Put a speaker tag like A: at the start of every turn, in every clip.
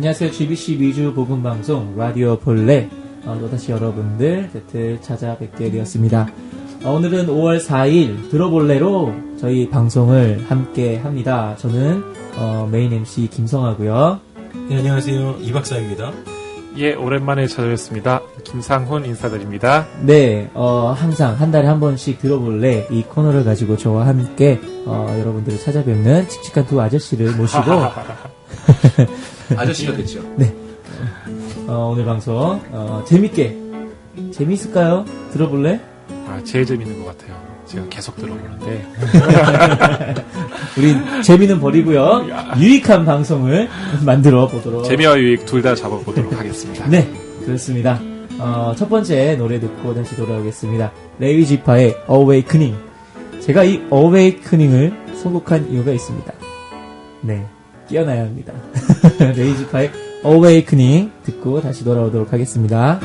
A: 안녕하세요. GBC 미주 복음방송 라디오 볼레 또다시 여러분들 곁을 찾아뵙게 되었습니다. 오늘은 5월 4일 들어볼래로 저희 방송을 함께 합니다. 저는 메인 MC 김성하고요.
B: 네, 안녕하세요. 이 박사입니다.
C: 예, 오랜만에 찾아뵙습니다. 김상훈 인사드립니다.
A: 네, 항상 한 달에 한 번씩 들어볼래 이 코너를 가지고 저와 함께 여러분들을 찾아뵙는 칙칙한 두 아저씨를 모시고
B: 아저씨가 됐죠.
A: 네, 오늘 방송 재밌을까요? 들어볼래?
C: 제일 재밌는 것 같아요. 제가 계속 들어보는데.
A: 우린 재미는 버리고요. 유익한 방송을 만들어 보도록.
C: 재미와 유익 둘 다 잡아보도록 하겠습니다.
A: 네, 그렇습니다. 첫 번째 노래 듣고 다시 돌아오겠습니다. 레이지파의 Awakening. 제가 이 Awakening을 선곡한 이유가 있습니다. 네, 깨어나야 합니다. 레이지파의 Awakening 듣고 다시 돌아오도록 하겠습니다.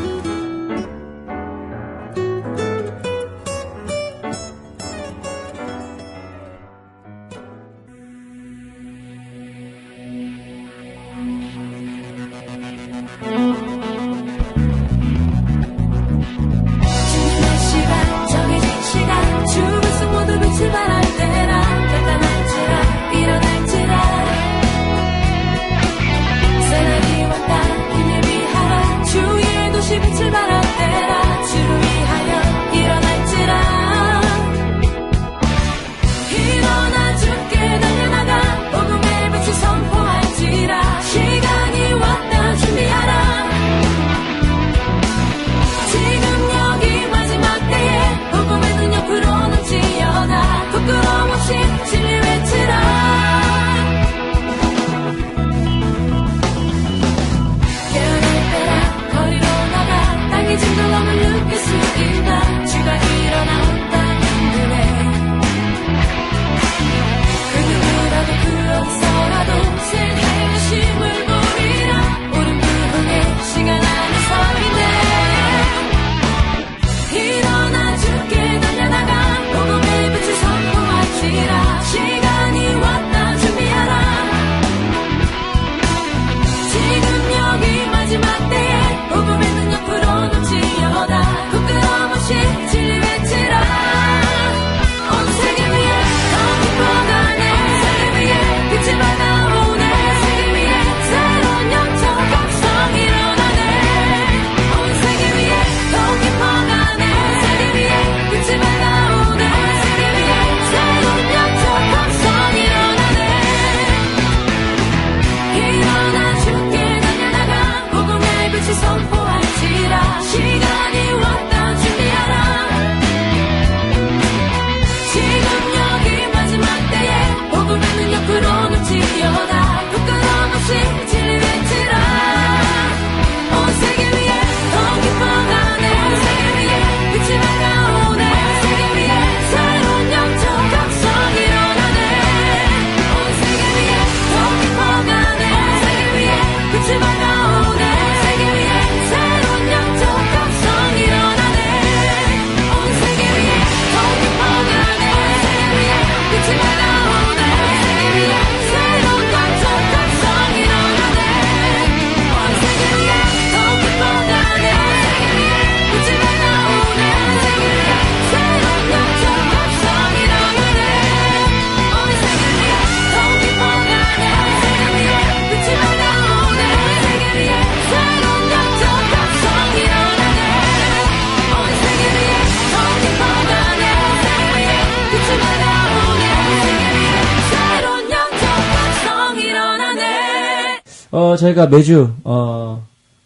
A: 저희가 매주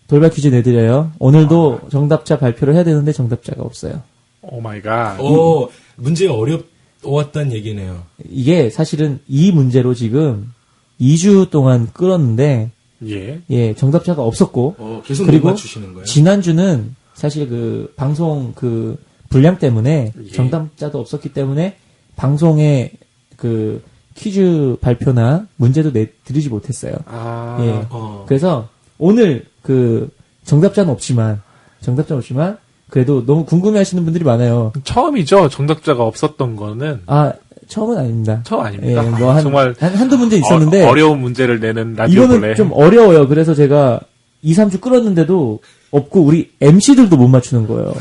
A: 돌발 퀴즈 내드려요. 오늘도 정답자 발표를 해야 되는데 정답자가 없어요.
C: 오 마이 갓.
B: 문제가 어려웠단 얘기네요.
A: 이게 사실은 이 문제로 지금 2주 동안 끌었는데
C: 예,
A: 정답자가 없었고
B: 계속
A: 그리고
B: 못 맞추시는 거예요?
A: 지난주는 사실 그 방송 그 분량 때문에 정답자도 없었기 때문에 방송에 그 퀴즈 발표나 문제도 드리지 못했어요. 그래서 오늘 그 정답자는 없지만 그래도 너무 궁금해하시는 분들이 많아요.
C: 처음이죠. 정답자가 없었던 거는.
A: 처음은 아닙니다.
C: 처음 아닙니다.
A: 예, 뭐
C: 정말
A: 한두 문제 있었는데
C: 어려운 문제를 내는 라디오
A: 이거는
C: 볼래.
A: 좀 어려워요. 그래서 제가 2, 3주 끌었는데도 없고 우리 MC들도 못 맞추는 거예요.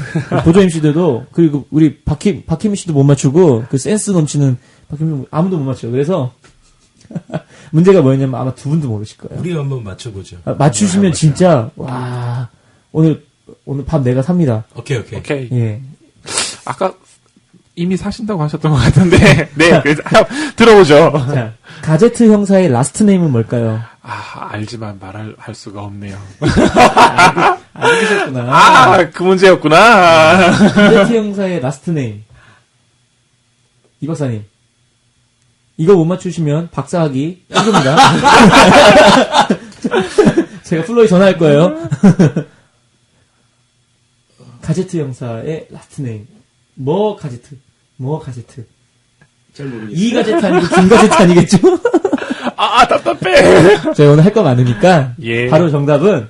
A: 보조 MC들도 그리고 우리 박희민 씨도 못 맞추고 그 센스 넘치는 박희민 아무도 못 맞춰요. 그래서 문제가 뭐였냐면 아마 두 분도 모르실 거예요.
B: 우리 한번 맞춰보죠.
A: 맞추시면 진짜 와 오늘 밤 내가 삽니다.
B: 오케이.
A: 예.
C: 아까 이미 사신다고 하셨던 것 같은데. 네, 들어보죠.
A: 자, 가제트 형사의 라스트 네임은 뭘까요?
C: 알지만 할 수가 없네요.
A: 알겠구나.
C: 그 문제였구나.
A: 가제트 형사의 라스트 네임. 이 박사님. 이거 못 맞추시면 박사하기 힘듭니다. 제가 플로에 전화할 거예요. 가제트 형사의 라스트 네임. 뭐 가제트.
B: 잘 모르겠어요.
A: 이 가제트 아니고 김 가제트 아니겠죠?
C: 답답해.
A: 저희 오늘 할 거 많으니까
C: 예.
A: 바로 정답은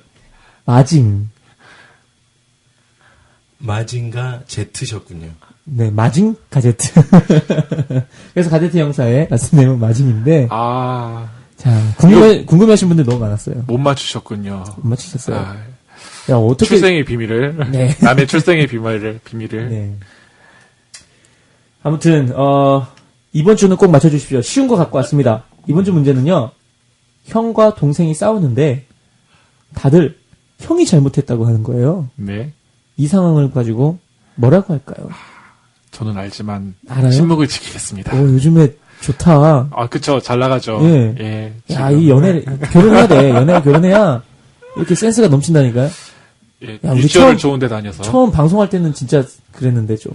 A: 마징.
B: 마징가 제트셨군요.
A: 네, 마징 가제트. 그래서 가제트 형사의 라스트 네임은 마징인데 자, 궁금해하신 분들 너무 많았어요.
C: 못 맞추셨군요.
A: 못 맞추셨어요.
C: 아,
A: 야, 어떻게
C: 출생의 비밀을.
A: 네.
C: 남의 출생의 비밀을.
A: 네. 아무튼 이번 주는 꼭 맞춰주십시오. 쉬운 거 갖고 왔습니다. 이번 주 문제는요. 형과 동생이 싸우는데 다들 형이 잘못했다고 하는 거예요.
C: 네.
A: 이 상황을 가지고 뭐라고 할까요?
C: 저는 알지만
A: 알아요?
C: 침묵을 지키겠습니다.
A: 요즘에 좋다.
C: 그쵸. 잘 나가죠.
A: 예.
C: 예.
A: 야,
C: 지금.
A: 이 결혼해야 돼. 연애가 결혼해야 이렇게 센스가 넘친다니까요.
C: 예.
A: 야, 우리
C: 유치원을 좋은 데 다녀서.
A: 처음 방송할 때는 진짜 그랬는데 좀.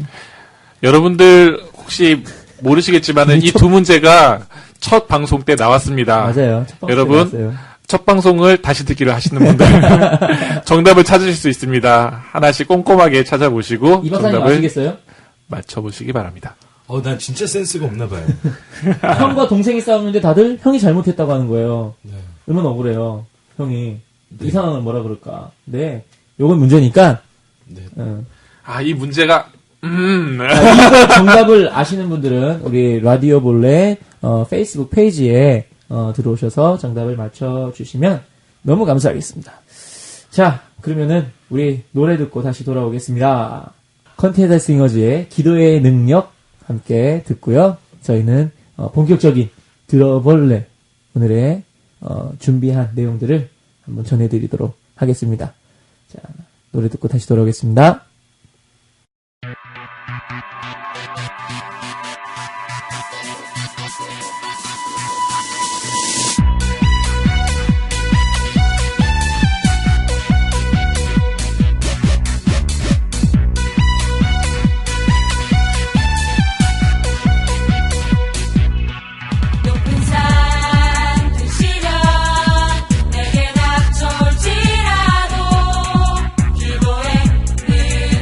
C: 여러분들 혹시 모르시겠지만은 이 두 문제가 첫 방송 때 나왔습니다.
A: 맞아요. 첫 번째
C: 여러분,
A: 나왔어요.
C: 첫 방송을 다시 듣기를 하시는 분들 정답을 찾으실 수 있습니다. 하나씩 꼼꼼하게 찾아보시고
A: 이 박사님
C: 정답을
A: 아시겠어요?
C: 맞춰보시기 바랍니다.
B: 난 진짜 센스가 없나 봐요.
A: 형과 동생이 싸우는데 다들 형이 잘못했다고 하는 거예요.
B: 네.
A: 얼마나 억울해요. 형이. 이 상황을 뭐라 그럴까. 네. 요건 문제니까.
B: 네.
C: 이 문제가
A: 이거 정답을 아시는 분들은 우리 라디오 볼래 페이스북 페이지에 들어오셔서 정답을 맞춰주시면 너무 감사하겠습니다. 자, 그러면은 우리 노래 듣고 다시 돌아오겠습니다. 컨테이너 싱어즈의 기도의 능력 함께 듣고요. 저희는 본격적인 들어볼래 오늘의 준비한 내용들을 한번 전해드리도록 하겠습니다. 자, 노래 듣고 다시 돌아오겠습니다.
D: 높은 산 드시려 내게 닥쳐올지라도 기도의 능력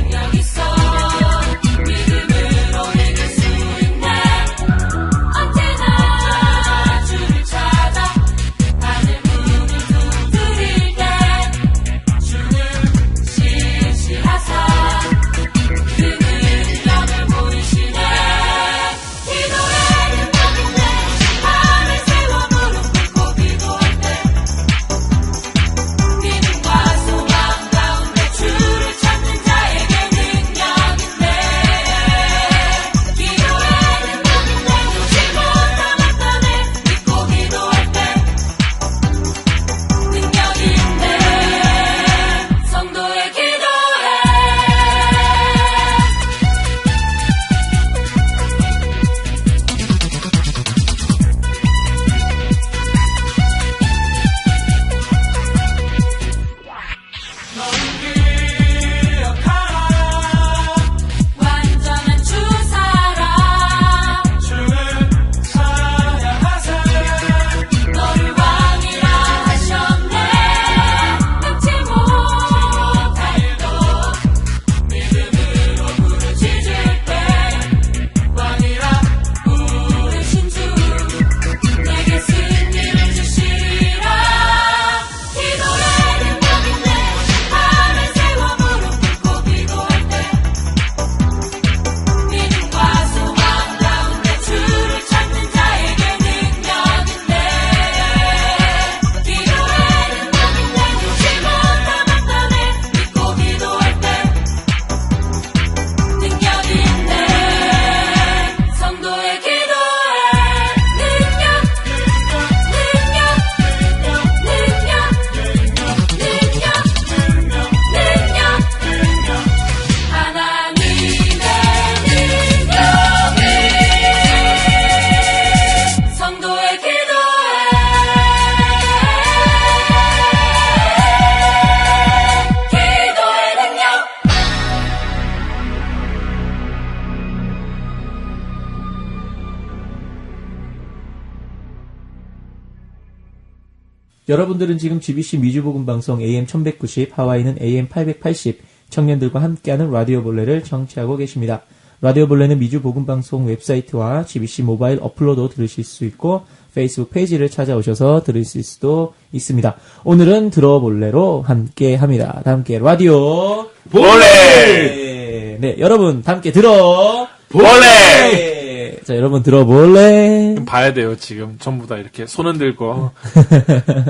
A: 여러분들은 지금 GBC 미주복음방송 AM 1190, 하와이는 AM 880, 청년들과 함께하는 라디오 볼레를 청취하고 계십니다. 라디오 볼레는 미주복음방송 웹사이트와 GBC 모바일 어플로도 들으실 수 있고 페이스북 페이지를 찾아오셔서 들으실 수도 있습니다. 오늘은 들어볼레로 함께합니다. 다 함께 라디오
C: 볼레!
A: 네, 여러분 다 함께 들어
C: 볼레!
A: 자, 여러분 들어볼래?
C: 봐야 돼요, 지금. 전부 다 이렇게 손은 들고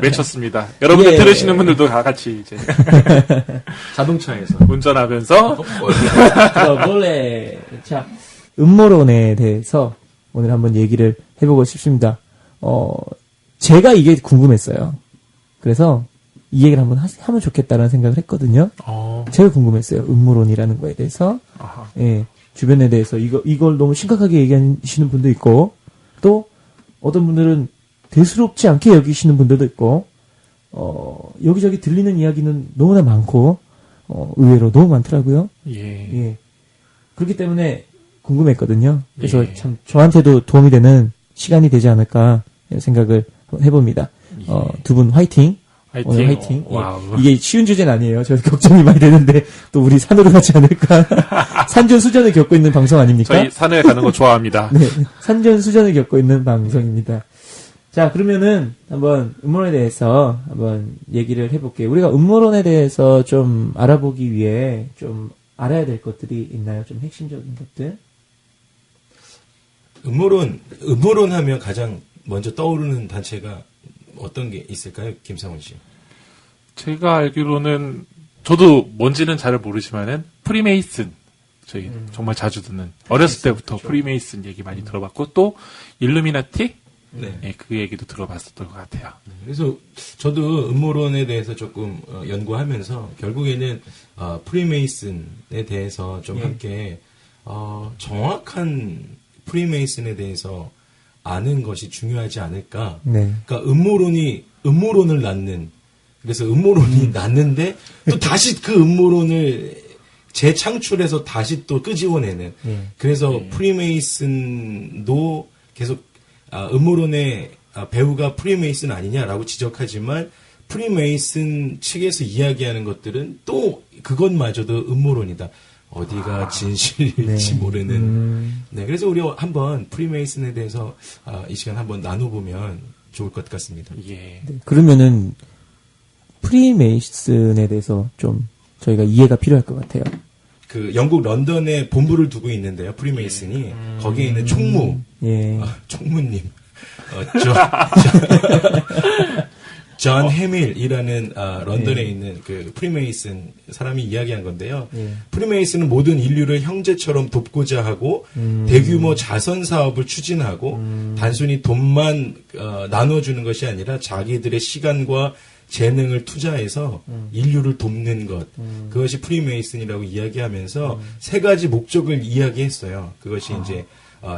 C: 외쳤습니다. 여러분들
A: 예.
C: 들으시는 분들도 다 같이 이제
B: 자동차에서.
C: 운전하면서
A: 들어볼래? 자, 음모론에 대해서 오늘 한번 얘기를 해보고 싶습니다. 제가 이게 궁금했어요. 그래서 이 얘기를 한번 하면 좋겠다라는 생각을 했거든요. 제가 궁금했어요. 음모론이라는 거에 대해서.
C: 아하.
A: 예. 주변에 대해서 이걸 너무 심각하게 얘기하시는 분도 있고, 또 어떤 분들은 대수롭지 않게 여기시는 분들도 있고, 여기저기 들리는 이야기는 너무나 많고, 의외로 너무 많더라고요.
C: 예.
A: 예. 그렇기 때문에 궁금했거든요. 그래서
C: 예.
A: 참 저한테도 도움이 되는 시간이 되지 않을까 생각을 해봅니다. 두 분 화이팅!
C: 화이팅.
A: 오늘 화이팅! 예.
C: 와우.
A: 이게 쉬운 주제는 아니에요. 저 걱정이 많이 되는데 또 우리 산으로 가지 않을까. 산전수전을 겪고 있는 방송 아닙니까?
C: 저희 산에 가는 거 좋아합니다.
A: 네, 산전수전을 겪고 있는 방송입니다. 자, 그러면은 한번 음모론에 대해서 한번 얘기를 해볼게요. 우리가 음모론에 대해서 좀 알아보기 위해 좀 알아야 될 것들이 있나요? 좀 핵심적인 것들?
B: 음모론 하면 가장 먼저 떠오르는 단체가 어떤 게 있을까요? 김상훈 씨.
C: 제가 알기로는 저도 뭔지는 잘 모르지만은 프리메이슨 저희 정말 자주 듣는 어렸을 때부터
B: 그렇죠.
C: 프리메이슨 얘기 많이 들어봤고 또 일루미나티
B: 네.
C: 예, 그 얘기도 들어봤었던 것 같아요.
B: 그래서 저도 음모론에 대해서 조금 연구하면서 결국에는 프리메이슨에 대해서 좀 함께 정확한 프리메이슨에 대해서 아는 것이 중요하지 않을까.
A: 네.
B: 그러니까 음모론을 낳는, 그래서 음모론이 낳는데 또 다시 그 음모론을 재창출해서 다시 또 끄집어내는. 그래서 프리메이슨도 계속 음모론의 배우가 프리메이슨 아니냐라고 지적하지만 프리메이슨 측에서 이야기하는 것들은 또 그것마저도 음모론이다. 어디가 진실일지 모르는. 네, 그래서 우리 한번 프리메이슨에 대해서 이 시간 한번 나눠보면 좋을 것 같습니다.
C: 예.
A: 네, 그러면은 프리메이슨에 대해서 좀 저희가 이해가 필요할 것 같아요.
B: 그 영국 런던에 본부를 두고 있는데요. 프리메이슨이 거기에 있는 총무,
A: 예.
B: 총무님, 존 해밀이라는 런던에 있는 그 프리메이슨 사람이 이야기한 건데요. 프리메이슨은 모든 인류를 형제처럼 돕고자 하고 대규모 자선 사업을 추진하고 단순히 돈만 나눠주는 것이 아니라 자기들의 시간과 재능을 투자해서 인류를 돕는 것. 그것이 프리메이슨이라고 이야기하면서 세 가지 목적을 이야기했어요. 그것이 이제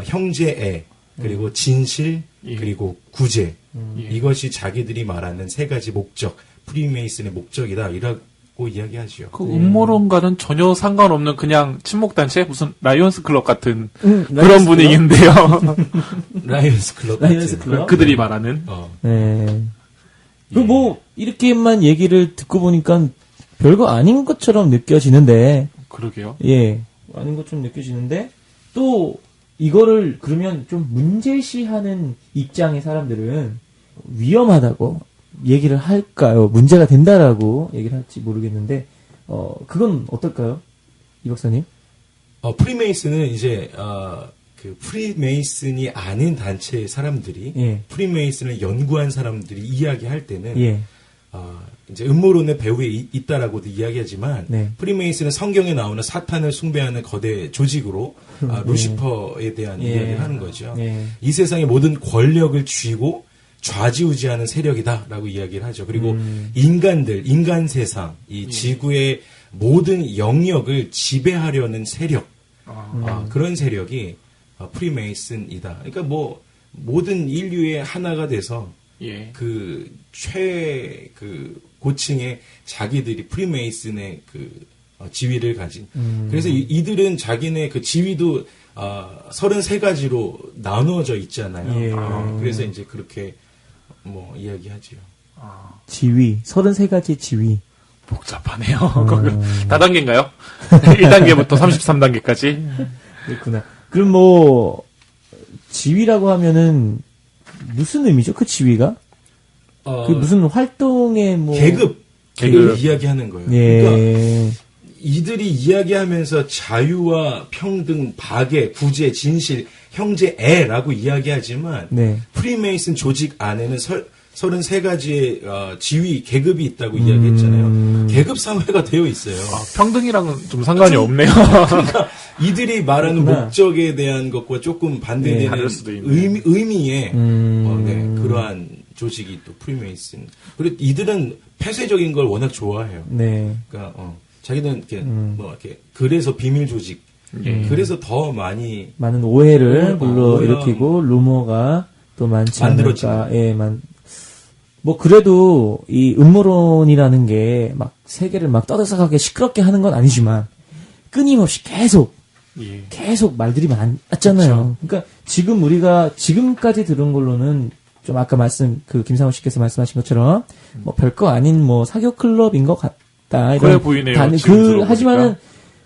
B: 형제애, 그리고 진실, 그리고 구제. 이것이 자기들이 말하는 세 가지 목적, 프리메이슨의 목적이다. 이라고 이야기하죠.
C: 그 음모론과는 전혀 상관없는 그냥 친목단체 무슨 라이온스 클럽 같은 그런 분위기인데요.
B: 라이언스 클럽.
A: 라이언스
B: 같은.
A: 클럽?
C: 그들이 말하는
A: 네. 그 뭐 이렇게만 얘기를 듣고 보니까 별거 아닌 것처럼 느껴지는데,
C: 그러게요.
A: 예, 아닌 것처럼 느껴지는데 또 이거를 그러면 좀 문제시하는 입장의 사람들은 위험하다고 얘기를 할까요? 문제가 된다라고 얘기를 할지 모르겠는데, 그건 어떨까요? 이 박사님?
B: 프리메이슨은 이제, 그 프리메이슨이 아닌 단체의 사람들이,
A: 예.
B: 프리메이슨을 연구한 사람들이 이야기할 때는,
A: 예.
B: 이제 음모론의 배후에 있다라고도 이야기하지만,
A: 네.
B: 프리메이슨은 성경에 나오는 사탄을 숭배하는 거대 조직으로, 루시퍼에 대한
A: 예.
B: 이야기를 하는 거죠.
A: 예.
B: 이 세상의 모든 권력을 쥐고 좌지우지하는 세력이다라고 이야기를 하죠. 그리고 인간 세상, 이 지구의 모든 영역을 지배하려는 세력, 그런 세력이 프리메이슨이다. 그러니까 뭐 모든 인류의 하나가 돼서
C: 예.
B: 그 고층의 자기들이 프리메이슨의 그 지위를 가진. 그래서 이들은 자기네 그 지위도 33가지로 나누어져 있잖아요.
A: 예.
B: 그래서 이제 그렇게 뭐 이야기하지요.
A: 지위, 33가지 지위.
C: 복잡하네요. 다단계인가요? 1단계부터 33단계까지?
A: 그렇구나. 그럼 뭐, 지위라고 하면은, 무슨 의미죠? 그 지위가? 그 무슨 활동의 뭐.
B: 계급
C: 계급.
B: 이야기하는 거예요.
A: 예.
B: 그러니까 이들이 이야기하면서 자유와 평등, 박애, 구제, 진실, 형제, 애라고 이야기하지만
A: 네.
B: 프리메이슨 조직 안에는 33가지의 지위, 계급이 있다고 이야기했잖아요. 계급 사회가 되어 있어요.
C: 평등이랑은 좀 상관이 없네요.
B: 그러니까 이들이 말하는
A: 그렇구나.
B: 목적에 대한 것과 조금 반대되는
C: 다를 수도 있네.
B: 의미의 그러한 조직이 또 프리메이슨. 그리고 이들은 폐쇄적인 걸 워낙 좋아해요.
A: 네.
B: 그러니까 자기는 이렇게 뭐 이렇게 그래서 비밀 조직. 그래서 더 많이
A: 많은 오해를
B: 오해가
A: 불러일으키고, 루머가 또 많지
B: 만들어지는.
A: 않을까. 예, 뭐, 그래도 이 음모론이라는 게 막 세계를 막 떠들썩하게 시끄럽게 하는 건 아니지만, 끊임없이 계속 말들이 많았잖아요. 그러니까 지금 우리가 지금까지 들은 걸로는 좀 아까 김상호 씨께서 말씀하신 것처럼 뭐 별거 아닌 뭐 사교 클럽인 것 같다.
C: 그래 보이네요. 지금 들어보니까.
A: 하지만은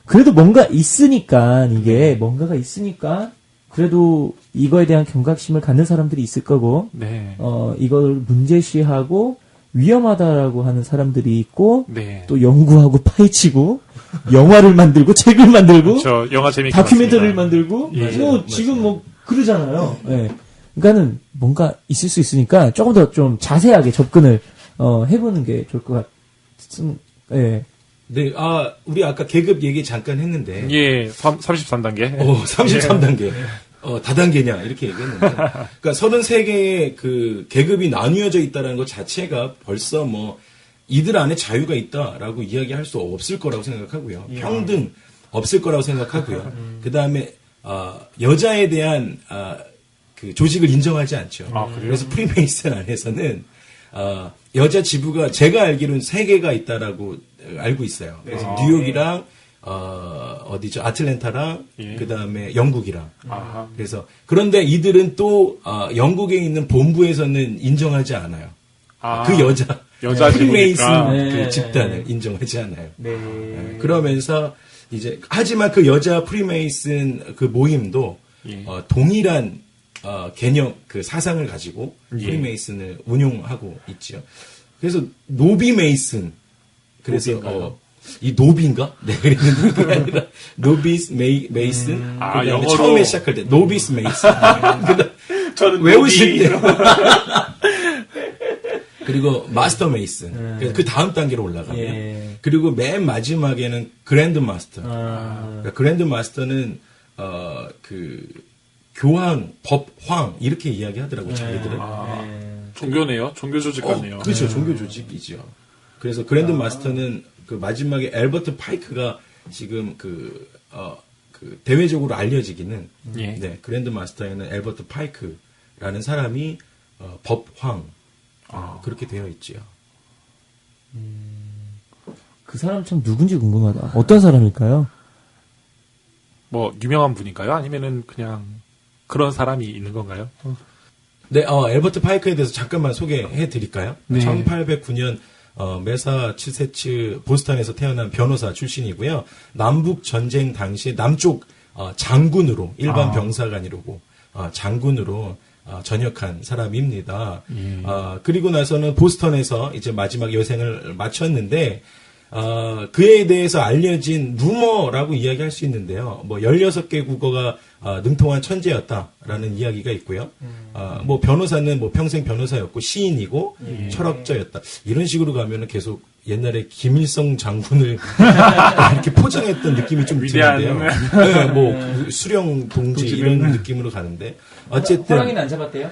A: 그래도 뭔가 있으니까 이게 뭔가가 있으니까 그래도 이거에 대한 경각심을 갖는 사람들이 있을 거고
C: 네.
A: 이걸 문제시하고 위험하다라고 하는 사람들이 있고
C: 네.
A: 또 연구하고 파헤치고 영화를 만들고 책을 만들고
C: 저 영화 재밌게
A: 다큐멘터리를
C: 봤습니다.
A: 만들고
C: 예.
A: 뭐 지금 뭐 그러잖아요. 예. 그러니까는 뭔가 있을 수 있으니까 조금 더 좀 자세하게 접근을 해보는 게 좋을 것 같은. 예.
B: 네, 우리 아까 계급 얘기 잠깐 했는데
C: 예, 33단계.
B: 33단계. 다단계냐 이렇게 얘기했는데 그러니까 33개의 그 계급이 나뉘어져 있다는 것 자체가 벌써 뭐 이들 안에 자유가 있다라고 이야기할 수 없을 거라고 생각하고요. 평등 없을 거라고 생각하고요. 그다음에 여자에 대한 그 조직을 인정하지 않죠. 그래서 프리메이슨 안에서는 여자 지부가 제가 알기로는 3개가 있다라고 알고 있어요. 그래서 뉴욕이랑 어디죠? 아틀랜타랑 그다음에 영국이랑. 그래서 그런데 이들은 또 영국에 있는 본부에서는 인정하지 않아요. 그 여자 프리메이슨
C: 지부니까.
B: 그 집단을 인정하지 않아요.
A: 네.
B: 그러면서 이제 하지만 그 여자 프리메이슨 그 모임도 동일한 개념 그 사상을 가지고 프리메이슨을 운용하고 있죠. 그래서 노비 메이슨 그래서 이 노비인가? 네, 그랬는데 그게 아니라 노비스 메이슨.
C: 영어로
B: 처음에 시작할 때 노비스 메이슨.
C: 저는
B: 외우실 때. 그리고 마스터 메이슨. 그 다음 단계로 올라가면.
A: 예.
B: 그리고 맨 마지막에는 그랜드 마스터. 그러니까 그랜드 마스터는 그 교황, 법황 이렇게 이야기하더라고요. 자기들은.
C: 종교네요. 종교 조직 같네요.
B: 그렇죠. 종교 조직이죠. 그래서 그랜드 마스터는 그 마지막에 앨버트 파이크가 지금 그 대외적으로 알려지기는 네, 그랜드 마스터에는 앨버트 파이크라는 사람이 법황 그렇게 되어 있지요.
A: 그 사람 참 누군지 궁금하다. 어떤 사람일까요?
C: 뭐 유명한 분인가요? 아니면은 그냥 그런 사람이 있는 건가요?
B: 네, 앨버트 파이크에 대해서 잠깐만 소개해 드릴까요?
C: 네.
B: 1809년 매사추세츠 보스턴에서 태어난 변호사 출신이고요. 남북 전쟁 당시 남쪽 장군으로 일반 병사관이라고 장군으로 전역한 사람입니다. 그리고 나서는 보스턴에서 이제 마지막 여생을 마쳤는데 그에 대해서 알려진 루머라고 이야기할 수 있는데요. 뭐 16개 국어가 능통한 천재였다라는 이야기가 있고요. 뭐 변호사는 뭐 평생 변호사였고 시인이고 철학자였다. 이런 식으로 가면은 계속 옛날에 김일성 장군을 이렇게 포장했던 느낌이 좀 드는데요. 네, 뭐 수령 동지 이런 느낌으로 가는데 어쨌든
A: 호랑이는 안 잡았대요?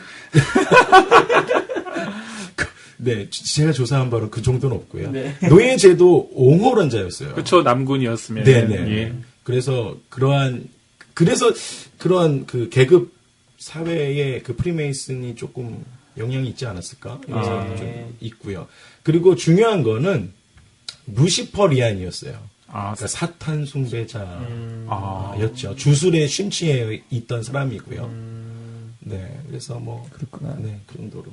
B: 네, 제가 조사한 바로 그 정도는 없고요.
A: 네.
B: 노예제도 옹호론자였어요.
C: 그렇죠. 남군이었으면.
B: 네네.
C: 예.
B: 그래서 그러한 그 계급 사회에 그 프리메이슨이 조금 영향이 있지 않았을까? 이런 생각도 좀 있고요. 그리고 중요한 거는 루시퍼리안이었어요. 그러니까 사탄 숭배자였죠. 주술에 심취해 있던 사람이고요. 네, 그래서 뭐
A: 그렇구나.
B: 네, 그 정도로.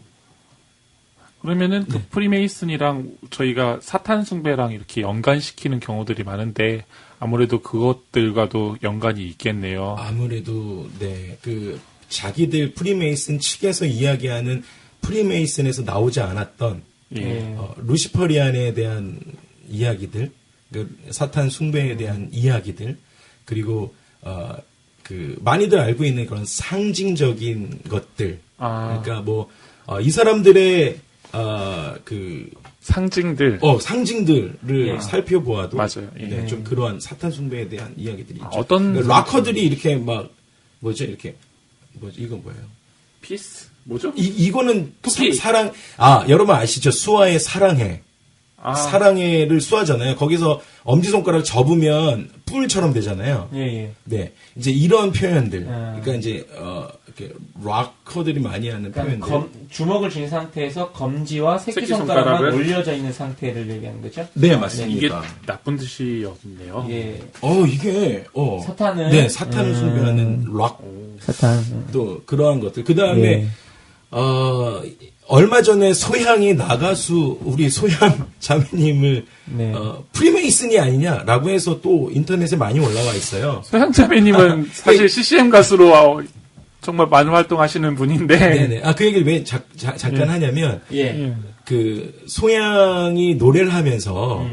C: 그러면은 그 프리메이슨이랑 저희가 사탄 숭배랑 이렇게 연관시키는 경우들이 많은데 아무래도 그것들과도 연관이 있겠네요.
B: 아무래도 네, 그 자기들 프리메이슨 측에서 이야기하는 프리메이슨에서 나오지 않았던
C: 예.
B: 루시퍼리안에 대한 이야기들, 그 사탄 숭배에 대한 이야기들, 그리고 그 많이들 알고 있는 그런 상징적인 것들. 그러니까 뭐 이 사람들의 그
C: 상징들.
B: 상징들을
C: 예.
B: 살펴보아도
C: 맞아요. 예.
B: 네, 좀 그러한 사탄 숭배에 대한 이야기들이 있죠.
C: 어떤
B: 그러니까 락커들이 이렇게 막 이렇게 이건 뭐예요?
C: 피스? 뭐죠?
B: 이거는
C: 쿠키.
B: 사랑. 여러분 아시죠? 수아의 사랑해. 사랑해를 수하잖아요. 거기서 엄지손가락 접으면 뿔처럼 되잖아요.
A: 예.
B: 네. 이제 이런 표현들. 그러니까 이제, 이렇게 락커들이 많이 하는
A: 그러니까
B: 표현들.
A: 주먹을 쥔 상태에서 검지와
C: 새끼손가락을
A: 새끼손가락만 올려져 있는 상태를 얘기하는 거죠?
B: 네,
C: 이게
B: 맞습니다.
C: 나쁜 뜻이었네요.
A: 예.
B: 이게,
A: 사탄은?
B: 네, 사탄을 숭배하는 락.
A: 사탄.
B: 또, 그러한 것들. 그 다음에,
A: 예.
B: 얼마 전에 소향이 나가수 우리 소향 자매님을
A: 네.
B: 프리메이슨이 아니냐라고 해서 또 인터넷에 많이 올라와 있어요.
C: 소양자매님은 사실 CCM 가수로 정말 많은 활동하시는 분인데.
B: 네네. 그 얘기를 왜 잠깐 하냐면
A: 예.
B: 그 소향이 노래를 하면서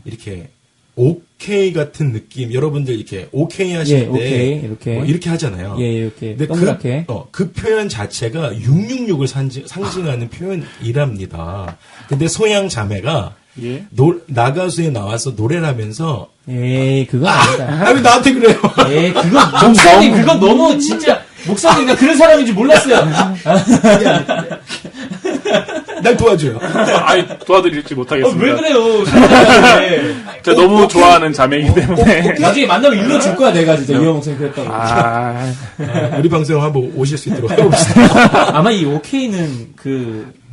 B: 이렇게 오케이 같은 느낌. 여러분들 이렇게 오케이 하실 때
A: 오케이, 이렇게.
B: 이렇게 하잖아요.
A: 예, 이렇게
B: 근데
A: 동그랗게.
B: 그 표현 자체가 666을 상징하는 표현이랍니다. 근데 소양 자매가
C: 예.
B: 나가수에 나와서 노래를 하면서
A: 그거 아니다.
B: 왜 나한테 그래요?
A: 그거 목사님 그건 너무 진짜 목사님 나 그런 사람인 줄 몰랐어요.
B: 날 도와줘요.
C: 도와드릴지 못하겠습니다.
A: 왜 그래요?
C: 제가 너무 좋아하는 자매이기 때문에.
A: 나중에 만나면 일러줄 거야 내가 진짜 이호 목사님 그랬다고.
B: 우리 방송 한번 오실 수 있도록 해봅시다.
A: 아마 이 오케이는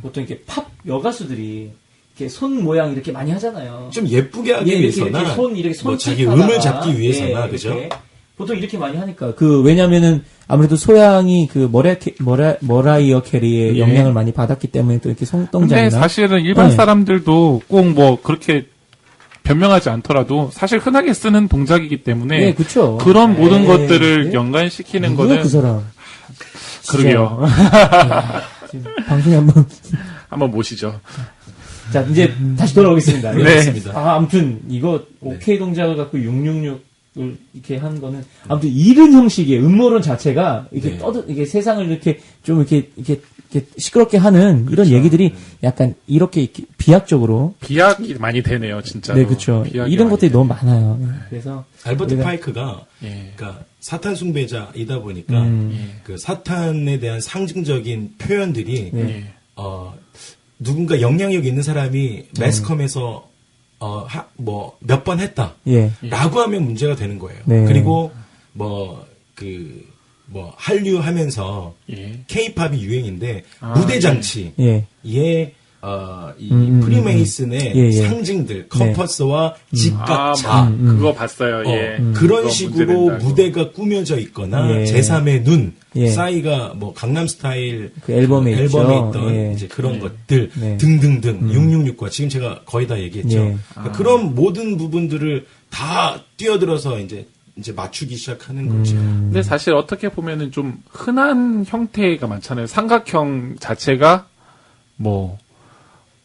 A: 보통 이렇게 팝 여가수들이 이렇게 손 모양 이렇게 많이 하잖아요.
B: 좀 예쁘게 하기 위해서나
A: 이렇게 손 이렇게
B: 뭐 자기 음을 잡기 위해서나 그죠?
A: 이렇게. 보통 이렇게 많이 하니까 왜냐면은 아무래도 소양이 머라이어 캐리의 영향을 많이 받았기 때문에 또 이렇게 손동작이나.
C: 근데 사실은 일반 사람들도 꼭 그렇게 변명하지 않더라도 사실 흔하게 쓰는 동작이기 때문에.
A: 네, 그렇죠.
C: 그런 모든 것들을 연관시키는 거는.
A: 그 사람.
C: 그러게요.
A: 방송에
C: 한번 모시죠.
A: 자, 이제 다시 돌아오겠습니다.
C: 네.
A: 아무튼 이거 오케이 동작을 갖고 666을 이렇게 하는 거는 아무튼 이른 형식의 음모론 자체가 이렇게 이게 세상을 이렇게 좀 이렇게 시끄럽게 하는 이런 얘기들이 약간 이렇게 비약적으로
C: 비약이 많이 되네요, 진짜.
A: 네, 그렇죠. 이런 것들이 너무 많아요. 그래서
B: 알버트 파이크가 그러니까 사탄 숭배자이다 보니까 그 사탄에 대한 상징적인 표현들이 누군가 영향력 있는 사람이 매스컴에서 몇 번 했다. 라고 하면 문제가 되는 거예요.
A: 네.
B: 그리고 한류 하면서 K-팝이 유행인데 무대 장치 이 프리메이슨의 상징들 컴퍼스와 직각자
C: 그거 봤어요.
B: 그런 식으로 무대가 꾸며져 있거나 제3의 눈 싸이가 강남스타일
A: 그 앨범에
B: 있던 이제 그런 것들 등등등 666과 지금 제가 거의 다 얘기했죠. 그러니까 그런 모든 부분들을 다 뛰어들어서 이제 맞추기 시작하는 거죠.
C: 근데 사실 어떻게 보면은 좀 흔한 형태가 많잖아요. 삼각형 자체가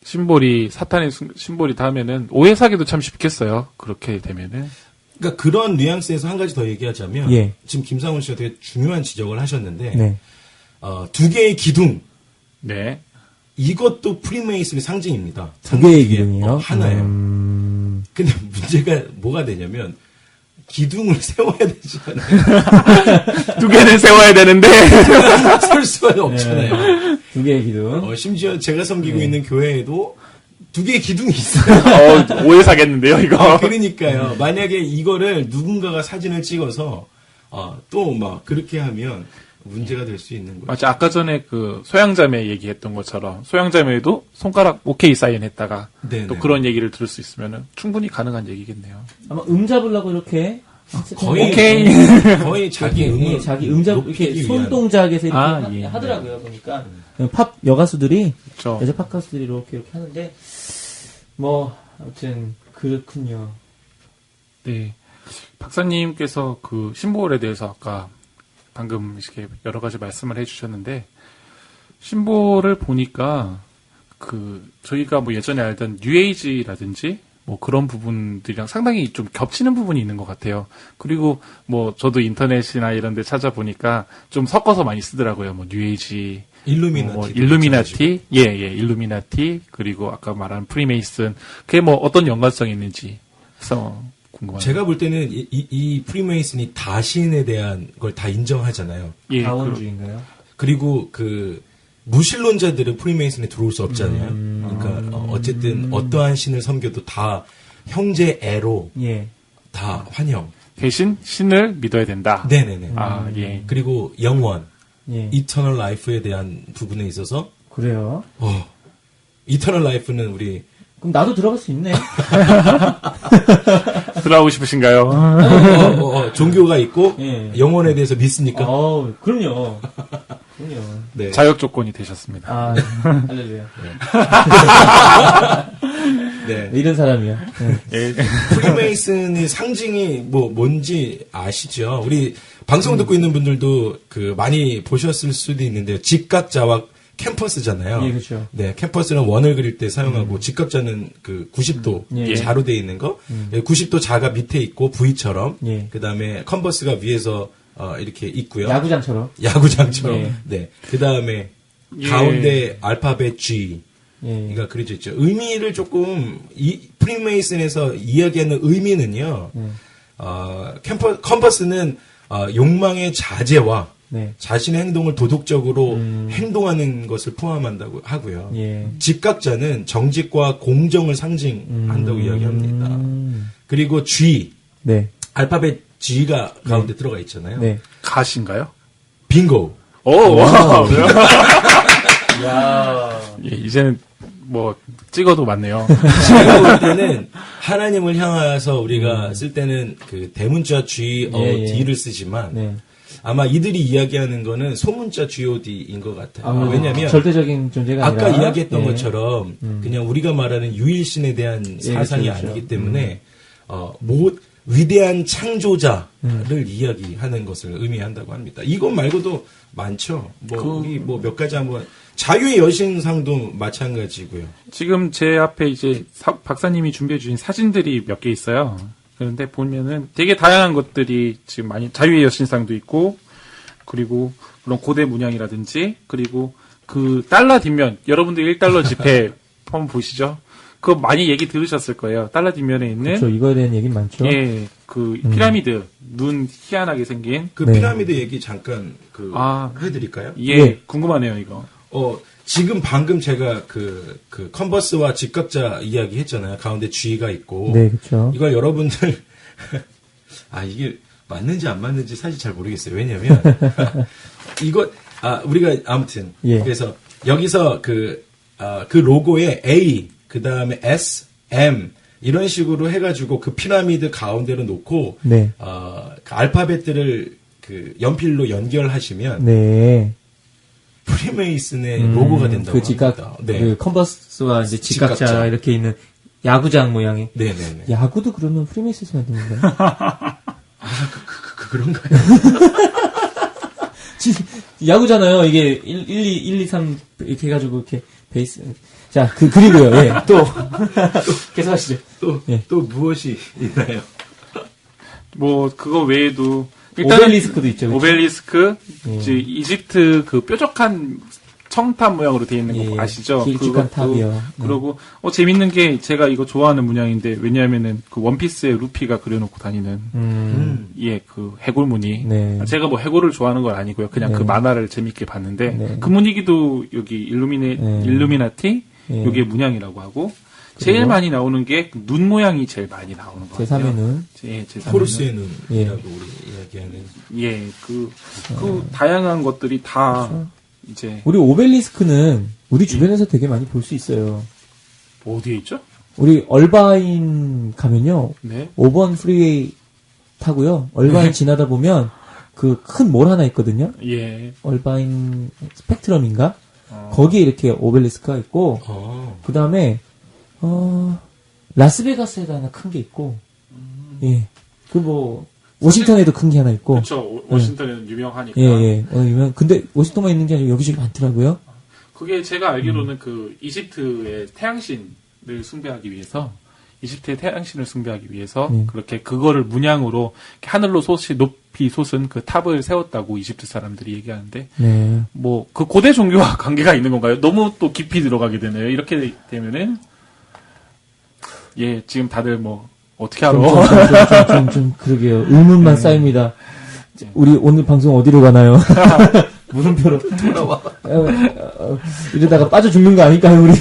C: 심볼이 사탄의 심볼이다 하면은 오해 사기도 참 쉽겠어요. 그렇게 되면은.
B: 그러니까 그런 뉘앙스에서 한 가지 더 얘기하자면 지금 김상훈 씨가 되게 중요한 지적을 하셨는데 두 개의 기둥 이것도 프리메이슨의 상징입니다.
A: 두 개의 기둥이요?
B: 하나예요. 근데 문제가 뭐가 되냐면 기둥을 세워야 되지 않아요?
C: 두 개를 세워야 되는데
B: 설 수가 없잖아요.
A: 두 개의 기둥.
B: 심지어 제가 섬기고 있는 교회에도 두 개의 기둥이 있어요.
C: 오해 사겠는데요, 이거.
B: 그러니까요. 만약에 이거를 누군가가 사진을 찍어서 또 그렇게 하면 문제가 될 수 있는 거죠.
C: 맞아. 아까 전에 그 소양자매 얘기했던 것처럼 소양자매도 손가락 오케이 사인했다가 또 그런 얘기를 들을 수 있으면 충분히 가능한 얘기겠네요.
A: 아마 잡으려고 이렇게
B: 거의 자기 음을
A: 자기 음작
B: 높이기
A: 이렇게
B: 위한.
A: 손 동작에서 이렇게
C: 예.
A: 하더라고요 보니까 팝 여가수들이
C: 그렇죠.
A: 여자 팝 가수들이 이렇게 하는데 뭐 아무튼 그렇군요.
C: 네. 박사님께서 그 심볼에 대해서 아까 방금 이렇게 여러 가지 말씀을 해주셨는데, 심볼을 보니까 그 저희가 뭐 예전에 알던 뉴에이지라든지 뭐 그런 부분들이랑 상당히 좀 겹치는 부분이 있는 것 같아요. 그리고 뭐 저도 인터넷이나 이런 데 찾아보니까 좀 섞어서 많이 쓰더라고요. 뭐 뉴에이지, 일루미나티, 일루미나티, 그리고 아까 말한 프리메이슨, 그게 뭐 어떤 연관성이 있는지 그래서 궁금해요.
B: 제가 볼 때는 이 프리메이슨이 다신에 대한 걸 다 인정하잖아요.
C: 예,
A: 다원주의인가요?
B: 그리고 그 무신론자들은 프리메이슨에 들어올 수 없잖아요. 그러니까 어쨌든 어떠한 신을 섬겨도 다 형제 애로
A: 예.
B: 다 환영.
C: 대신 신을 믿어야 된다.
B: 네네네.
C: 아, 예.
B: 그리고 영원,
A: 예.
B: 이터널 라이프에 대한 부분에 있어서
A: 그래요?
B: 이터널 라이프는 우리
A: 그럼 나도 들어갈 수 있네.
C: 들어가고 싶으신가요?
B: 종교가 있고
A: 예.
B: 영원에 대해서 믿습니까?
A: 그럼요.
B: 네.
C: 자격 조건이 되셨습니다.
A: 아, 할렐루야.
B: 네.
A: 이런 사람이야.
C: 예.
B: 프리메이슨의 상징이 뭔지 아시죠? 우리 방송 듣고 있는 분들도 그 많이 보셨을 수도 있는데요. 직각자와 캠퍼스잖아요.
A: 예, 그렇죠.
B: 네, 캠퍼스는 원을 그릴 때 사용하고 직각자는 그 90도
A: 예.
B: 자로 되어 있는 거. 90도 자가 밑에 있고 V처럼.
A: 예.
B: 그다음에 컨버스가 위에서 이렇게 있고요.
A: 야구장처럼.
B: 야구장처럼.
A: 예.
B: 네. 그다음에
C: 예.
B: 가운데 알파벳 G.
A: 예.
B: 가 그려져 있죠. 의미를 조금 이 프리메이슨에서 이야기하는 의미는요. 컨버스는 욕망의 자제와
A: 네.
B: 자신의 행동을 도덕적으로 행동하는 것을 포함한다고 하고요.
A: 예.
B: 직각자는 정직과 공정을 상징한다고 이야기합니다. 그리고 G,
A: 네.
B: 알파벳 G가 가운데 들어가 있잖아요.
A: 네.
C: 가신가요?
B: 빙고.
C: 오, 와.
A: 야.
C: 예, 이제는 뭐 찍어도 맞네요.
B: 제가 볼 때는 하나님을 향해서 우리가 쓸 때는 그 대문자 G-O-D를 쓰지만
A: 네.
B: 아마 이들이 이야기하는 거는 소문자 G-O-D인 것 같아요. 왜냐하면
A: 절대적인 존재가
B: 아까
A: 아니라
B: 이야기했던
A: 예.
B: 것처럼 그냥 우리가 말하는 유일신에 대한 사상이
A: 그렇죠.
B: 아니기 때문에 위대한 창조자를 이야기하는 것을 의미한다고 합니다. 이것 말고도 많죠. 우리 몇 가지 한번 자유의 여신상도 마찬가지고요.
C: 지금 제 앞에 이제 박사님이 준비해 주신 사진들이 몇 개 있어요. 그런데 보면은 되게 다양한 것들이 지금 많이, 자유의 여신상도 있고, 그리고 그런 고대 문양이라든지, 그리고 그 달러 뒷면, 여러분들 1달러 지폐 한번 보시죠. 그거 많이 얘기 들으셨을 거예요. 달러 뒷면에 있는.
A: 그렇죠. 이거에 대한 얘기는 많죠.
C: 예, 그 피라미드, 눈 희한하게 생긴.
B: 그
A: 네.
B: 피라미드 얘기 잠깐 해드릴까요?
C: 예,
A: 네.
C: 궁금하네요, 이거.
B: 지금 방금 제가 그 컨버스와 직각자 이야기 했잖아요. 가운데 G가 있고.
A: 네, 그렇죠.
B: 이걸 여러분들, 이게 맞는지 안 맞는지 사실 잘 모르겠어요. 왜냐면, 우리가 아무튼.
A: 예.
B: 그래서 여기서 그 로고에 A, 그 다음에 S, M, 이런 식으로 해가지고 그 피라미드 가운데로 놓고,
A: 네.
B: 그 알파벳들을 그 연필로 연결하시면,
A: 네.
B: 프리메이슨의 로고가 된다고
A: 그 직각,
B: 합니다. 네.
A: 그 컨버스와 이제 직각자
B: 직각자.
A: 이렇게 있는 야구장 모양의.
B: 네네네.
A: 야구도 그러면 프리메이슨에서 만든 건가요?
B: 그런가요?
A: 야구잖아요. 이게 1, 2, 3 이렇게 해가지고 이렇게 베이스. 자, 그리고요. 예. 또 계속하시죠.
B: 또 무엇이 있나요?
C: 뭐, 그거 외에도. 일단은
A: 오벨리스크도 있죠. 그렇죠?
C: 오벨리스크, 이제 이집트 그 뾰족한 청탑 모양으로 되어 있는 거
A: 예,
C: 아시죠?
A: 길쭉한 탑이요.
C: 그리고 재밌는 게 제가 이거 좋아하는 문양인데 왜냐하면은 그 원피스에 루피가 그려놓고 다니는 그 해골무늬.
A: 네.
C: 제가 뭐 해골을 좋아하는 건 아니고요. 그냥
A: 네.
C: 그 만화를 재밌게 봤는데
A: 네.
C: 그 무늬기도 여기 일루미나티
A: 네.
C: 여기에 문양이라고 하고. 제일 많이 나오는 게 눈 모양이 제일 많이 나오는 것 같아요.
A: 제3의 눈.
C: 예, 제3의
B: 호르스의 눈이라고
A: 예.
B: 우리 이야기하는.
C: 예, 다양한 것들이 다,
A: 그렇죠.
C: 이제,
A: 우리 오벨리스크는 우리 주변에서 되게 많이 볼 수 있어요.
C: 어디에 있죠?
A: 우리 얼바인 가면요.
C: 네.
A: 5번 프리웨이 타고요. 얼바인 지나다 보면 그 큰 몰 하나 있거든요.
C: 예.
A: 얼바인 스펙트럼인가? 거기에 이렇게 오벨리스크가 있고, 그 다음에, 라스베가스에도 하나 큰 게 있고, 예. 워싱턴에도 큰 게 하나 있고.
C: 그렇죠. 워싱턴에는 유명하니까.
A: 예. 근데 워싱턴만 있는 게 아니고 여기저기 많더라고요.
C: 그게 제가 알기로는 그 이집트의 태양신을 숭배하기 위해서, 이집트의 태양신을 숭배하기 위해서 그렇게 그거를 문양으로 하늘로 높이 솟은 그 탑을 세웠다고 이집트 사람들이 얘기하는데
A: 네.
C: 뭐 그 고대 종교와 관계가 있는 건가요? 너무 또 깊이 들어가게 되네요. 이렇게 되면은 예 지금 다들 뭐 어떻게 알아?
A: 좀 그러게요. 의문만 쌓입니다. 우리 오늘 방송 어디로 가나요? 물음표로 돌아와. 이러다가 빠져 죽는 거 아닐까요, 우리?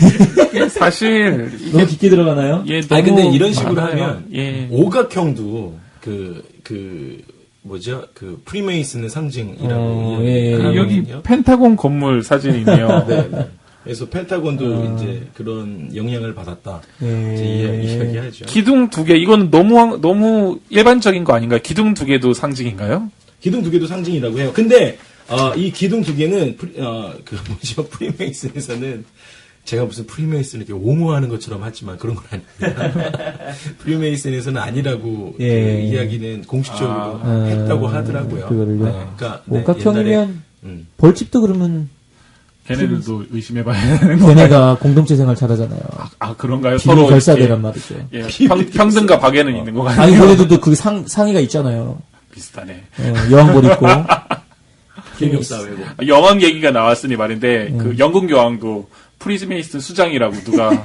C: 사실
A: 너무 깊게 들어가나요?
C: 예,
B: 아니 근데 이런 식으로
C: 많아요.
B: 하면
C: 예.
B: 오각형도 뭐죠? 그 프리메이슨의 상징이라고
C: 여기 펜타곤 건물 사진이 있네요.
B: 네. 그래서 펜타곤도 이제 그런 영향을 받았다. 이제 이야기하죠.
C: 기둥 2개 이건 너무 일반적인 거 아닌가요? 기둥 2개도 상징인가요?
B: 기둥 2개도 상징이라고 해요. 근데 이 기둥 2개는 프리메이슨에서는 제가 무슨 프리메이슨을 이렇게 옹호하는 것처럼 하지만 그런 건 아닙니다. 프리메이슨에서는 아니라고 그 이야기는 공식적으로 했다고 하더라고요.
A: 그거를요.
B: 네, 그러니까
A: 오각형이면 벌집도 그러면
C: 걔네들도 의심해봐야 되는 거.
A: 걔네가 공동체 생활 잘하잖아요.
C: 아 그런가요?
A: 비밀
C: 서로
A: 결사대란 말이죠.
C: 예, 평등과 박애는 있는 거 같아요.
A: 아니 걔네들도 그 상의가 있잖아요.
C: 비슷하네.
A: 여왕벌 있고.
B: 계급사회고.
C: 여왕 얘기가 나왔으니 말인데 그 영국 여왕도 프리메이슨 수장이라고 누가.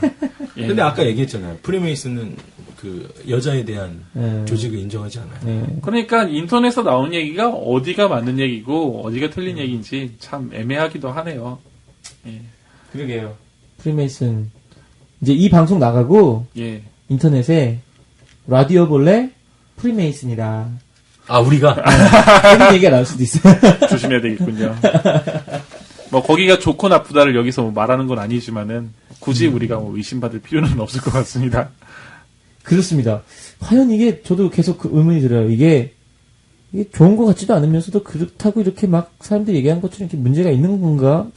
C: 예.
B: 근데 아까 얘기했잖아요. 프리메이슨은 그 여자에 대한 조직을 인정하지 않아요.
C: 그러니까 인터넷에서 나온 얘기가 어디가 맞는 얘기고 어디가 틀린 얘기인지 참 애매하기도 하네요. 예.
A: 그러게요. 프리메이슨 이제 이 방송 나가고
C: 예.
A: 인터넷에 라디오 볼래 프리메이슨이다.
B: 아 우리가
A: 이런 얘기가 나올 수도 있어요.
C: 조심해야 되겠군요. 뭐 거기가 좋고 나쁘다를 여기서 뭐 말하는 건 아니지만은 굳이 우리가 뭐 의심받을 필요는 없을 것 같습니다.
A: 그렇습니다. 과연 이게 저도 계속 그 의문이 들어요. 이게 좋은 것 같지도 않으면서도 그렇다고 이렇게 막 사람들이 얘기하는 것처럼 이렇게 문제가 있는 건가?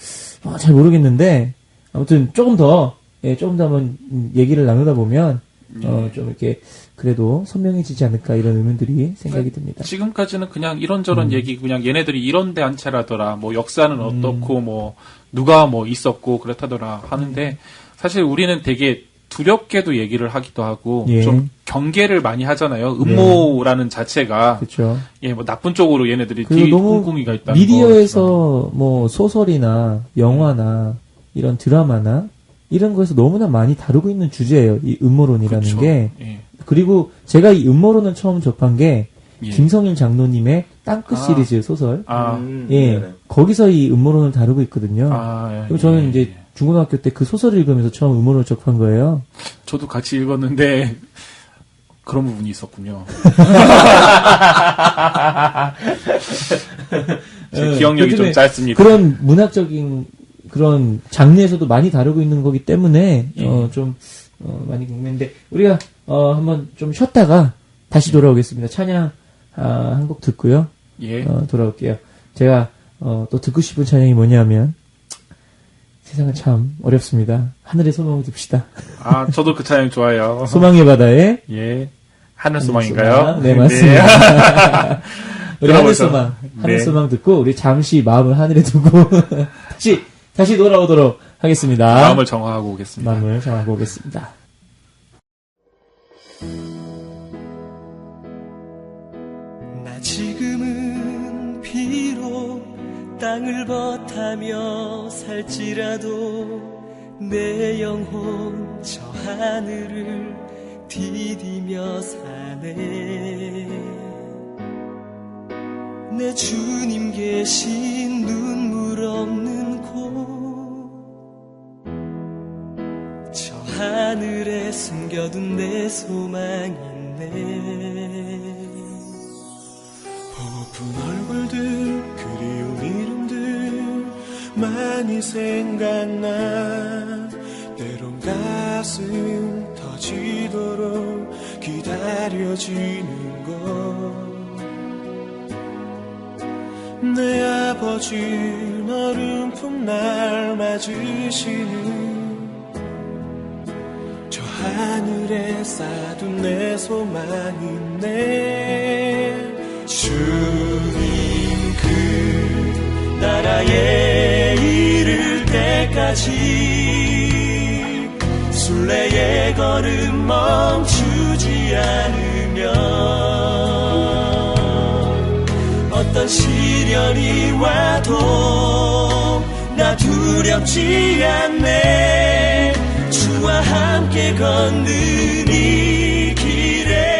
A: 잘 모르겠는데 아무튼 조금 더 한번 얘기를 나누다 보면 좀 이렇게 그래도 선명해지지 않을까 이런 의문들이 생각이 듭니다.
C: 지금까지는 그냥 이런저런 얘기, 그냥 얘네들이 이런 단체라더라, 뭐 역사는 어떻고, 뭐 누가 뭐 있었고 그렇다더라 하는데 사실 우리는 되게 두렵게도 얘기를 하기도 하고 좀 경계를 많이 하잖아요. 음모라는 자체가
A: 그렇죠.
C: 예, 뭐 나쁜 쪽으로 얘네들이
A: 너무
C: 꿍꿍이가 있다는
A: 미디어에서 뭐 소설이나 영화나 이런 드라마나 이런 거에서 너무나 많이 다루고 있는 주제예요. 이 음모론이라는
C: 그렇죠.
A: 게.
C: 예.
A: 그리고 제가 이 음모론을 처음 접한 게
C: 예.
A: 김성일 장로님의 땅끝 시리즈 소설.
B: 네네.
A: 거기서 이 음모론을 다루고 있거든요. 그럼 저는 이제 중고등학교 때 그 소설을 읽으면서 처음 음모론을 접한 거예요.
C: 저도 같이 읽었는데 그런 부분이 있었군요. 제 기억력이 좀 짧습니다.
A: 그런 문학적인 그런 장르에서도 많이 다루고 있는 거기 때문에 많이 궁금했는데 우리가 한번 좀 쉬었다가 다시 돌아오겠습니다. 찬양 한 곡 듣고요.
C: 예.
A: 돌아올게요. 제가 또 듣고 싶은 찬양이 뭐냐면 세상은 참 어렵습니다. 하늘의 소망을 듭시다.
C: 아, 저도 그 찬양 좋아해요.
A: 소망의 바다에
C: 예. 하늘 소망인가요?
A: 네, 맞습니다.
C: 네.
A: 우리 하늘 소망, 하늘 소망 듣고 우리 잠시 마음을 하늘에 두고 다시 돌아오도록 하겠습니다.
C: 마음을 정화하고 오겠습니다.
A: 마음을 정하고 오겠습니다.
E: 나 지금은 비록 땅을 버타며 살지라도 내 영혼 저 하늘을 디디며 사네. 내 주님 계신 눈물 없는 곳 저 하늘에 숨겨둔 내 소망 있네. 보고픈 얼굴들 그리운 이름들 많이 생각나. 때론 가슴 터지도록 기다려지는 것 내 아버지 너른 품날 맞으시는 저 하늘에 쌓둔 내 소망이네. 주님 그 나라에 이를 때까지 순례의 걸음 멈추지 않으면 어떤 시련이 와도 나 두렵지 않네. 주와 함께 걷는 이 길에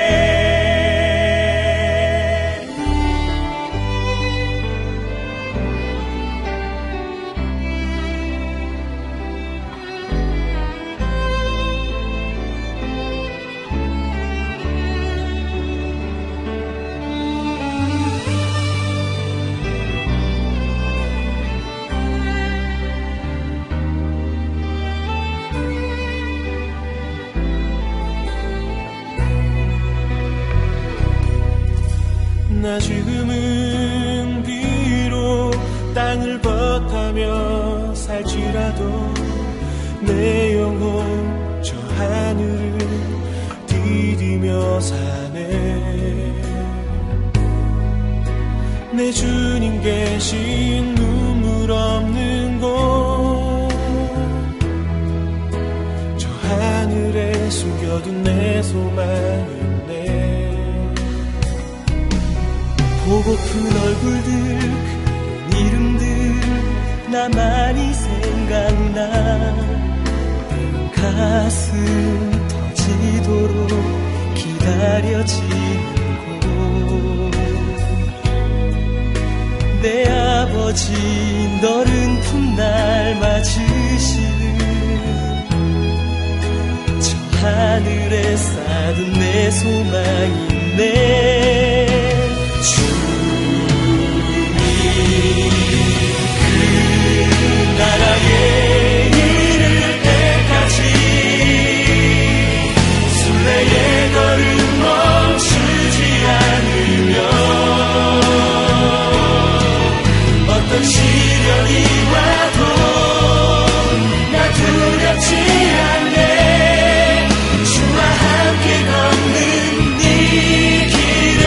E: 나 지금은 비록 땅을 벗하며 살지라도 내 영혼 저 하늘을 디디며 사네. 내 주님 계신 눈물 없는 곳 저 하늘에 숨겨둔 내 소망이네. 보고픈 얼굴들 그 이름들 나만이 생각나. 가슴 터지도록 기다려지는 곳 내 아버지 너른 품날 맞으시는 저 하늘에 쌓은 내 소망이네. 나라에 이를 때까지 순례의 걸음 멈추지 않으면 어떤 시련이 와도 나 두렵지 않네. 주와 함께 걷는 이 길에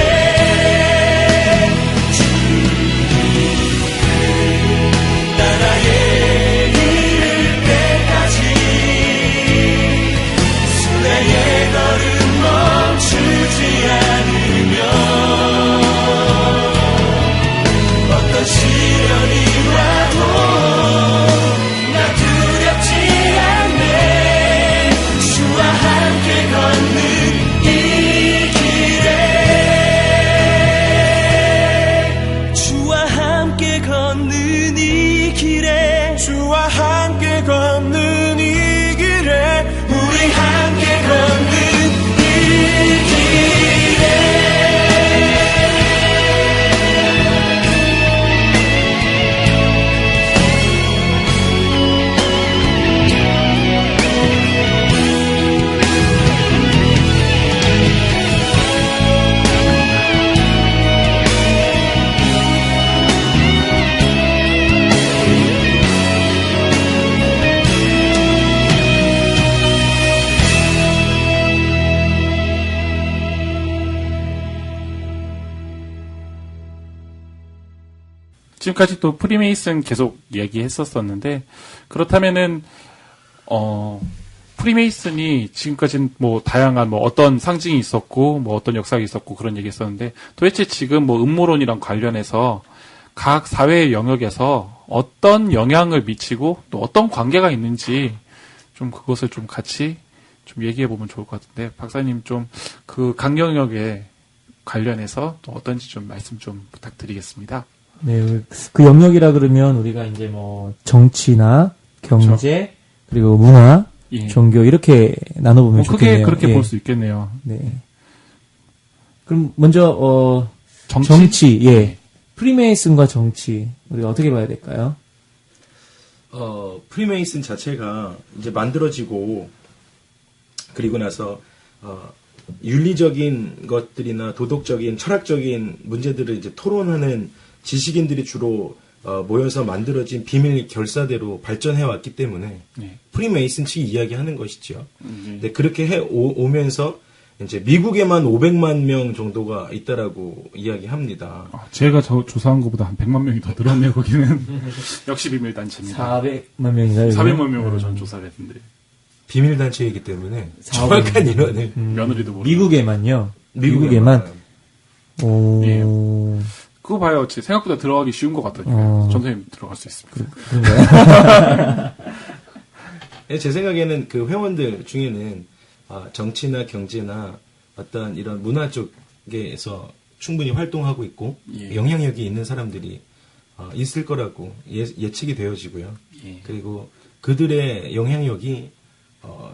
E: 나라에 시련이 와도 나 두렵지 않네. 주와 함께 걷는 이 길에 주와 함께 걷는 이 길에 주와 함께 걷는 이 길에 우리 함께 걷는 이 길에
C: 지금까지 또 프리메이슨 계속 이야기했었었는데, 그렇다면은 프리메이슨이 지금까지는 뭐 다양한 뭐 어떤 상징이 있었고 뭐 어떤 역사가 있었고 그런 얘기했었는데, 도대체 지금 뭐 음모론이랑 관련해서 각 사회의 영역에서 어떤 영향을 미치고 또 어떤 관계가 있는지 좀 그것을 좀 같이 좀 얘기해 보면 좋을 것 같은데, 박사님 좀 그 각 영역에 관련해서 또 어떤지 좀 말씀 좀 부탁드리겠습니다.
A: 네, 그 영역이라 그러면 우리가 이제 뭐 정치나 경제, 그렇죠. 그리고 문화,
C: 예.
A: 종교 이렇게 나눠보면 좋겠네요.
C: 크게 그렇게
A: 예.
C: 볼 수 있겠네요.
A: 네. 그럼 먼저 정치, 예. 프리메이슨과 정치 우리가 어떻게 봐야 될까요?
B: 프리메이슨 자체가 이제 만들어지고 그리고 나서 윤리적인 것들이나 도덕적인 철학적인 문제들을 이제 토론하는 지식인들이 주로 모여서 만들어진 비밀 결사대로 발전해 왔기 때문에
C: 네.
B: 프리메이슨 측이 이야기하는 것이죠. 근데 그렇게 해 오면서 이제 미국에만 500만 명 정도가 있다라고 이야기합니다.
C: 제가 조사한 것보다 한 100만 명이 더 늘었네요, 거기는. 역시 비밀단체입니다.
A: 400만 명인가요?
C: 400만 명으로 전 조사를 했는데.
B: 비밀 단체이기 때문에 정확한 인원을
C: 며느리도 모르고.
A: 미국에만요. 미국에만. 오.
C: 예. 그거 봐요. 생각보다 들어가기 쉬운 것 같다니까요. 전선생님 들어갈 수 있습니다.
A: 그런가요?
B: 제 생각에는 그 회원들 중에는 정치나 경제나 어떤 이런 문화 쪽에서 충분히 활동하고 있고
C: 예.
B: 영향력이 있는 사람들이 있을 거라고 예측이 되어지고요.
C: 예.
B: 그리고 그들의 영향력이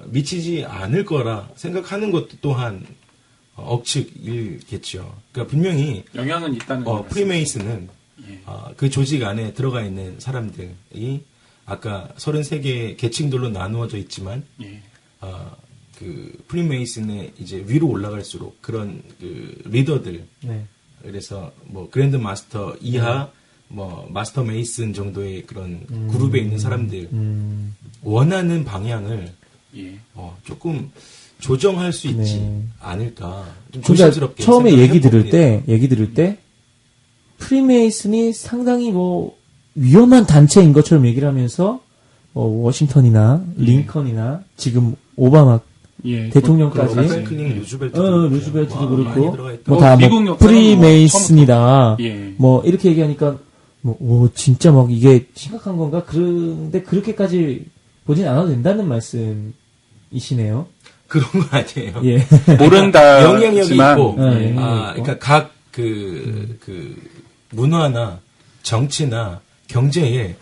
B: 미치지 않을 거라 생각하는 것도 또한 억측이겠죠. 그러니까 분명히
C: 영향은 있다는 거
B: 프리메이슨은
C: 예.
B: 그 조직 안에 들어가 있는 사람들이 아까 33개의 계층들로 나누어져 있지만
C: 예.
B: 그 프리메이슨의 이제 위로 올라갈수록 그런 그 리더들
A: 네.
B: 그래서 뭐 그랜드 마스터 이하 뭐 마스터 메이슨 정도의 그런 그룹에 있는 사람들 원하는 방향을
C: 예.
B: 조금 조정할 수 있지
A: 네.
B: 않을까 좀
A: 그러니까
B: 조심스럽게
A: 처음에 얘기
B: 생각해봅니다.
A: 들을 때 프리메이슨이 상당히 뭐 위험한 단체인 것처럼 얘기를 하면서 워싱턴이나 링컨이나 지금 오바마
C: 예.
A: 대통령까지
B: 프랭클린
A: 루즈벨트도 그렇고
B: 뭐
A: 뭐 다
C: 미국
A: 뭐
C: 역사는
A: 프리메이슨이다.
C: 예.
A: 뭐 이렇게 얘기하니까 오 진짜 막 이게 심각한 건가? 그런데 그렇게까지 보진 않아도 된다는 말씀이시네요.
B: 그런 거 아니에요.
A: 예.
C: 모른다.
B: 영향력이 있고,
A: 네,
B: 그러니까 각 그 문화나 정치나 경제에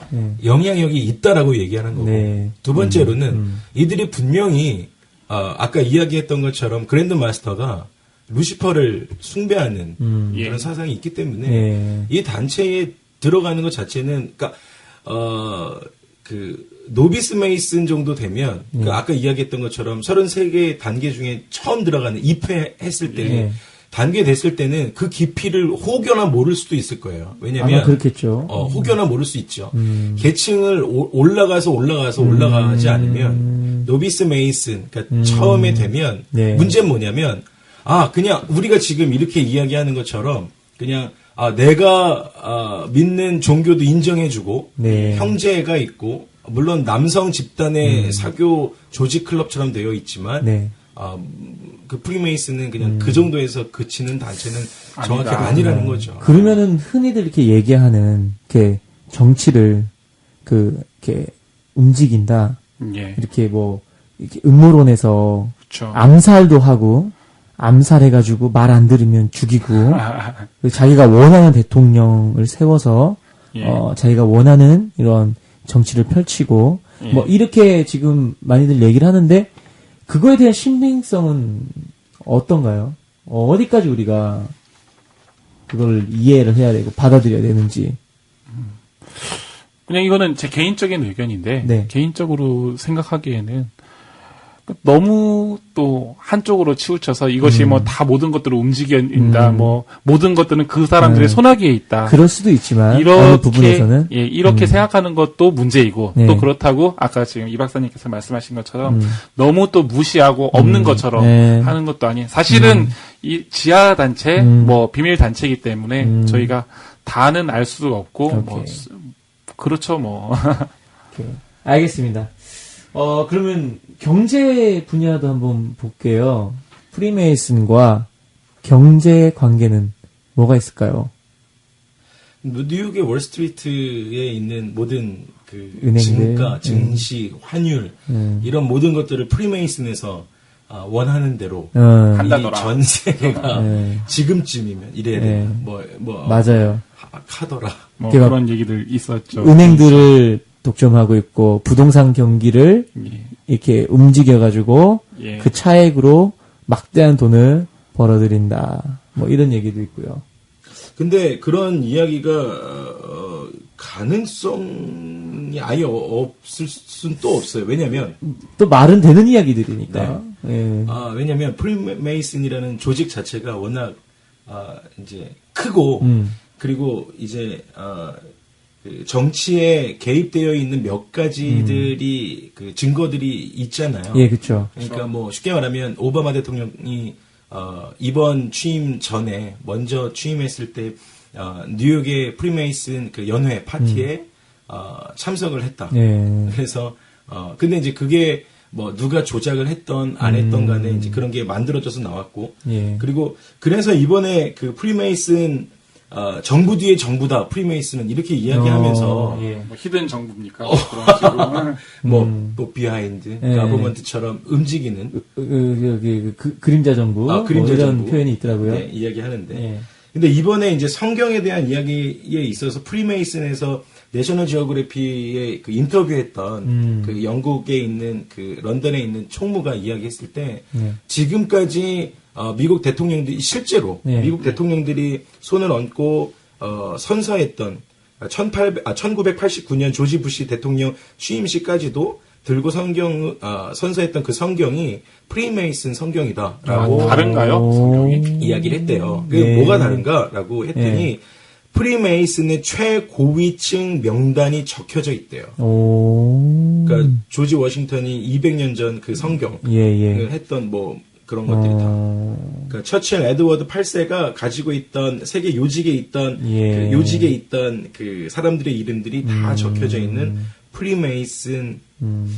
B: 영향력이 있다라고 얘기하는 거고.
A: 네.
B: 두 번째로는 이들이 분명히 아까 이야기했던 것처럼 그랜드 마스터가 루시퍼를 숭배하는
C: 예.
B: 그런 사상이 있기 때문에
A: 네.
B: 이 단체에 들어가는 것 자체는 그러니까 그 노비스 메이슨 정도 되면 그 아까 이야기했던 것처럼 33개 단계 중에 처음 들어가는 입회했을 때
A: 예.
B: 단계 됐을 때는 그 깊이를 혹여나 모를 수도 있을 거예요. 왜냐면
A: 아마 그렇겠죠.
B: 혹여나 모를 수 있죠. 계층을 올라가지 않으면 노비스 메이슨 그러니까 처음에 되면
A: 네.
B: 문제는 뭐냐면 그냥 우리가 지금 이렇게 이야기하는 것처럼 그냥 내가 믿는 종교도 인정해주고
A: 네.
B: 형제가 있고 물론 남성 집단의 사교 조직 클럽처럼 되어 있지만
A: 네.
B: 그 프리메이슨은 그냥 그 정도에서 그치는 단체는 정확히 아니라는 거죠.
A: 그러면은 흔히들 이렇게 얘기하는 이렇게 정치를 이렇게 움직인다.
C: 예.
A: 이렇게 뭐 이렇게 음모론에서
C: 그렇죠.
A: 암살도 하고 암살해가지고 말 안 들으면 죽이고 자기가 원하는 대통령을 세워서
C: 예.
A: 자기가 원하는 이런 정치를 펼치고
C: 예.
A: 뭐 이렇게 지금 많이들 얘기를 하는데 그거에 대한 신빙성은 어떤가요? 어디까지 우리가 그걸 이해를 해야 되고 받아들여야 되는지.
C: 그냥 이거는 제 개인적인 의견인데
A: 네.
C: 개인적으로 생각하기에는 너무 또 한쪽으로 치우쳐서 이것이 뭐 다 모든 것들을 움직인다. 뭐 모든 것들은 그 사람들의 손아귀에 있다.
A: 그럴 수도 있지만 어느
C: 이렇게
A: 부분에서는
C: 이렇게 생각하는 것도 문제이고
A: 네.
C: 또 그렇다고 아까 지금 이 박사님께서 말씀하신 것처럼 너무 또 무시하고 없는 것처럼
A: 네.
C: 하는 것도 아닌 사실은 이 지하 단체 뭐 비밀 단체이기 때문에 저희가 다는 알 수가 없고 뭐 그렇죠 뭐
A: 오케이. 알겠습니다. 그러면 경제 분야도 한번 볼게요. 프리메이슨과 경제 관계는 뭐가 있을까요?
B: 뉴욕의 월스트리트에 있는 모든 그
A: 은행들.
B: 증가, 증시, 환율 이런 모든 것들을 프리메이슨에서 원하는 대로
C: 한다더라.
B: 이 전 세계가
A: 네.
B: 지금쯤이면 이래야
A: 네.
B: 된다. 뭐
A: 맞아요.
B: 카더라.
C: 뭐
A: 제가
C: 그런 얘기들 있었죠.
A: 은행들을 독점하고 있고 부동산 경기를
C: 예.
A: 이렇게 움직여가지고
C: 예.
A: 그 차액으로 막대한 돈을 벌어들인다. 뭐 이런 얘기도 있고요.
B: 근데 그런 이야기가 가능성이 아예 없을 수는 또 없어요. 왜냐면
A: 또 말은 되는 이야기들이니까. 예.
B: 왜냐면 프리메이슨이라는 조직 자체가 워낙 이제 크고 그리고 이제 그 정치에 개입되어 있는 몇 가지들이 그 증거들이 있잖아요.
A: 예, 그렇죠.
B: 그러니까 뭐 쉽게 말하면 오바마 대통령이 이번 취임 전에 먼저 취임했을 때 뉴욕의 프리메이슨 그 연회 파티에 참석을 했다.
A: 예.
B: 그래서 근데 이제 그게 뭐 누가 조작을 했던 안 했던 간에 이제 그런 게 만들어져서 나왔고
A: 예.
B: 그리고 그래서 이번에 그 프리메이슨 정부 뒤에 정부다 프리메이슨은 이렇게 이야기하면서
A: 예.
C: 뭐 히든 정부입니까? 그런 식으로.
B: 뭐 비하인드
A: 예.
B: 가버먼트처럼 움직이는
A: 그림자 정부
B: 그림자
A: 뭐 이런
B: 정부.
A: 표현이 있더라고요.
B: 네, 이야기하는데
A: 예.
B: 근데 이번에 이제 성경에 대한 이야기에 있어서 프리메이슨에서 내셔널 지오그래피에 그 인터뷰했던 그 영국에 있는 그 런던에 있는 총무가 이야기했을 때
A: 예.
B: 지금까지 미국 대통령들이 실제로
A: 예.
B: 미국 대통령들이 손을 얹고 선서했던 1989년 조지 부시 대통령 취임식까지도 들고 선서했던 그 성경이 프리메이슨 성경이다라고
C: 다른가요? 성경이?
B: 이야기를 했대요. 그
A: 네.
B: 뭐가 다른가라고 했더니 프리메이슨의 최고위층 명단이 적혀져 있대요.
A: 오.
B: 그러니까 조지 워싱턴이 200년 전 그 성경을
A: 예.
B: 했던 뭐 그런 것들이 다. 그러니까 처칠 에드워드 8세가 가지고 있던 세계 요직에 있던
A: 예.
B: 그 요직에 있던 그 사람들의 이름들이 다 적혀져 있는 프리메이슨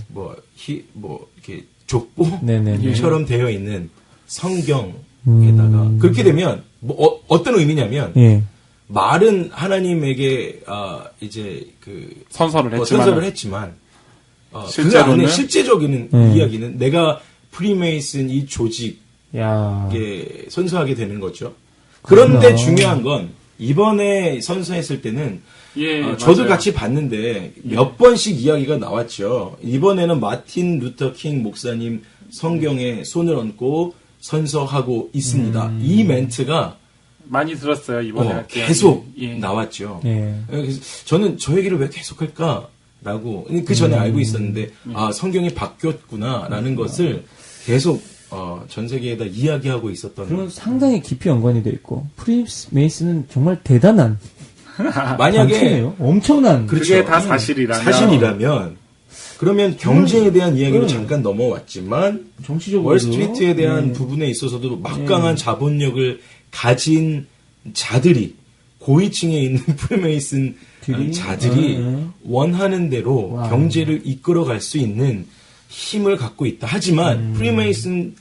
B: 뭐 이렇게 족보처럼 되어 있는 성경에다가 그렇게 되면 뭐 어떤 의미냐면
A: 예.
B: 말은 하나님에게 이제 그
C: 선서를
B: 선서를 했지만 그
C: 실제로는
B: 안에 실제적인 이야기는 내가 프리메이슨 이 조직에
A: 야.
B: 선서하게 되는 거죠. 그런데
A: 그렇구나.
B: 중요한 건 이번에 선서했을 때는
C: 예,
B: 저도
C: 맞아요.
B: 같이 봤는데 몇 번씩 이야기가 나왔죠. 이번에는 마틴 루터 킹 목사님 성경에 손을 얹고 선서하고 있습니다. 이 멘트가
C: 많이 들었어요 이번에 할 때.
B: 계속
C: 예.
B: 나왔죠.
A: 예.
B: 그래서 저는 저 얘기를 왜 계속할까라고 그 전에 알고 있었는데 성경이 바뀌었구나라는 것을 계속 전 세계에다 이야기하고 있었던.
A: 그러면 상당히 깊이 연관이 돼 있고 프리메이슨은 정말 대단한
B: 만약에
A: 단체네요. 엄청난.
B: 그렇죠.
C: 그게 다 사실이라면
B: 사실이라면 그러면 경제에 대한 이야기로 잠깐 넘어왔지만
A: 정치적으로
B: 월스트리트에 대한 부분에 있어서도 막강한 자본력을 가진 자들이 고위층에 있는 프리메이슨 자들이 원하는 대로
A: 와.
B: 경제를 이끌어갈 수 있는 힘을 갖고 있다. 하지만 프리메이슨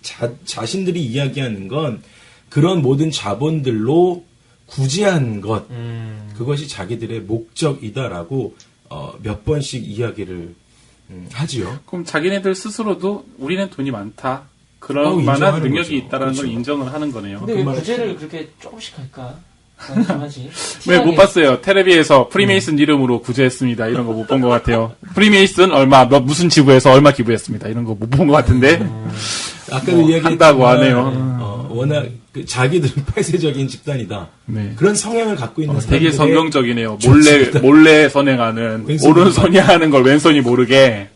B: 자신들이 이야기하는 건 그런 모든 자본들로 구제한 것 그것이 자기들의 목적이다라고 몇 번씩 이야기를 하지요.
C: 그럼 자기네들 스스로도 우리는 돈이 많다. 그런
B: 인정하는
C: 만한 능력이
B: 거죠.
C: 있다라는
B: 그렇죠.
C: 걸 인정을 하는 거네요.
A: 근데 왜 구제를 그렇게 조금씩 할까? 하지.
C: 왜 못 봤어요? 테레비에서 프리메이슨 이름으로 구제했습니다. 이런 거 못 본 것 같아요. 프리메이슨 얼마 무슨 지구에서 얼마 기부했습니다. 이런 거 못 본 것 같은데.
B: 아까도
C: 뭐
B: 이야기했지만
C: 한다고 하네요.
B: 워낙 자기들은 폐쇄적인 집단이다.
C: 네.
B: 그런 성향을 갖고 있는
C: 되게
B: 사람들의
C: 성경적이네요.
B: 좋습니다.
C: 몰래 선행하는
B: 왼손이
C: 오른손이 하는 걸 왼손이 모르게.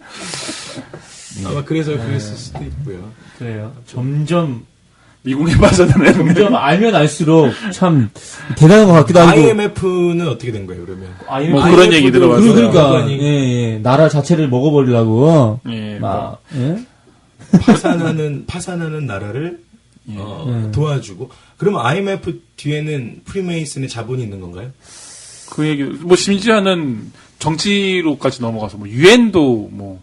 B: 아마 그래서 그랬을 수도 있고요.
A: 그래요. 점점
C: 미국에 빠져드는
A: 알면 알수록 참 대단한 것 같기도 하고.
B: IMF는 어떻게 된 거예요, 그러면?
C: 뭐 그런 얘기 들어봤어요.
A: 그러니까 예. 나라 자체를 먹어버리려고.
C: 예,
A: 막 예?
B: 파산하는 나라를 도와주고. 그러면 IMF 뒤에는 프리메이슨의 자본이 있는 건가요?
C: 그 얘기, 뭐, 심지어는 정치로까지 넘어가서, 뭐, 유엔도, 뭐,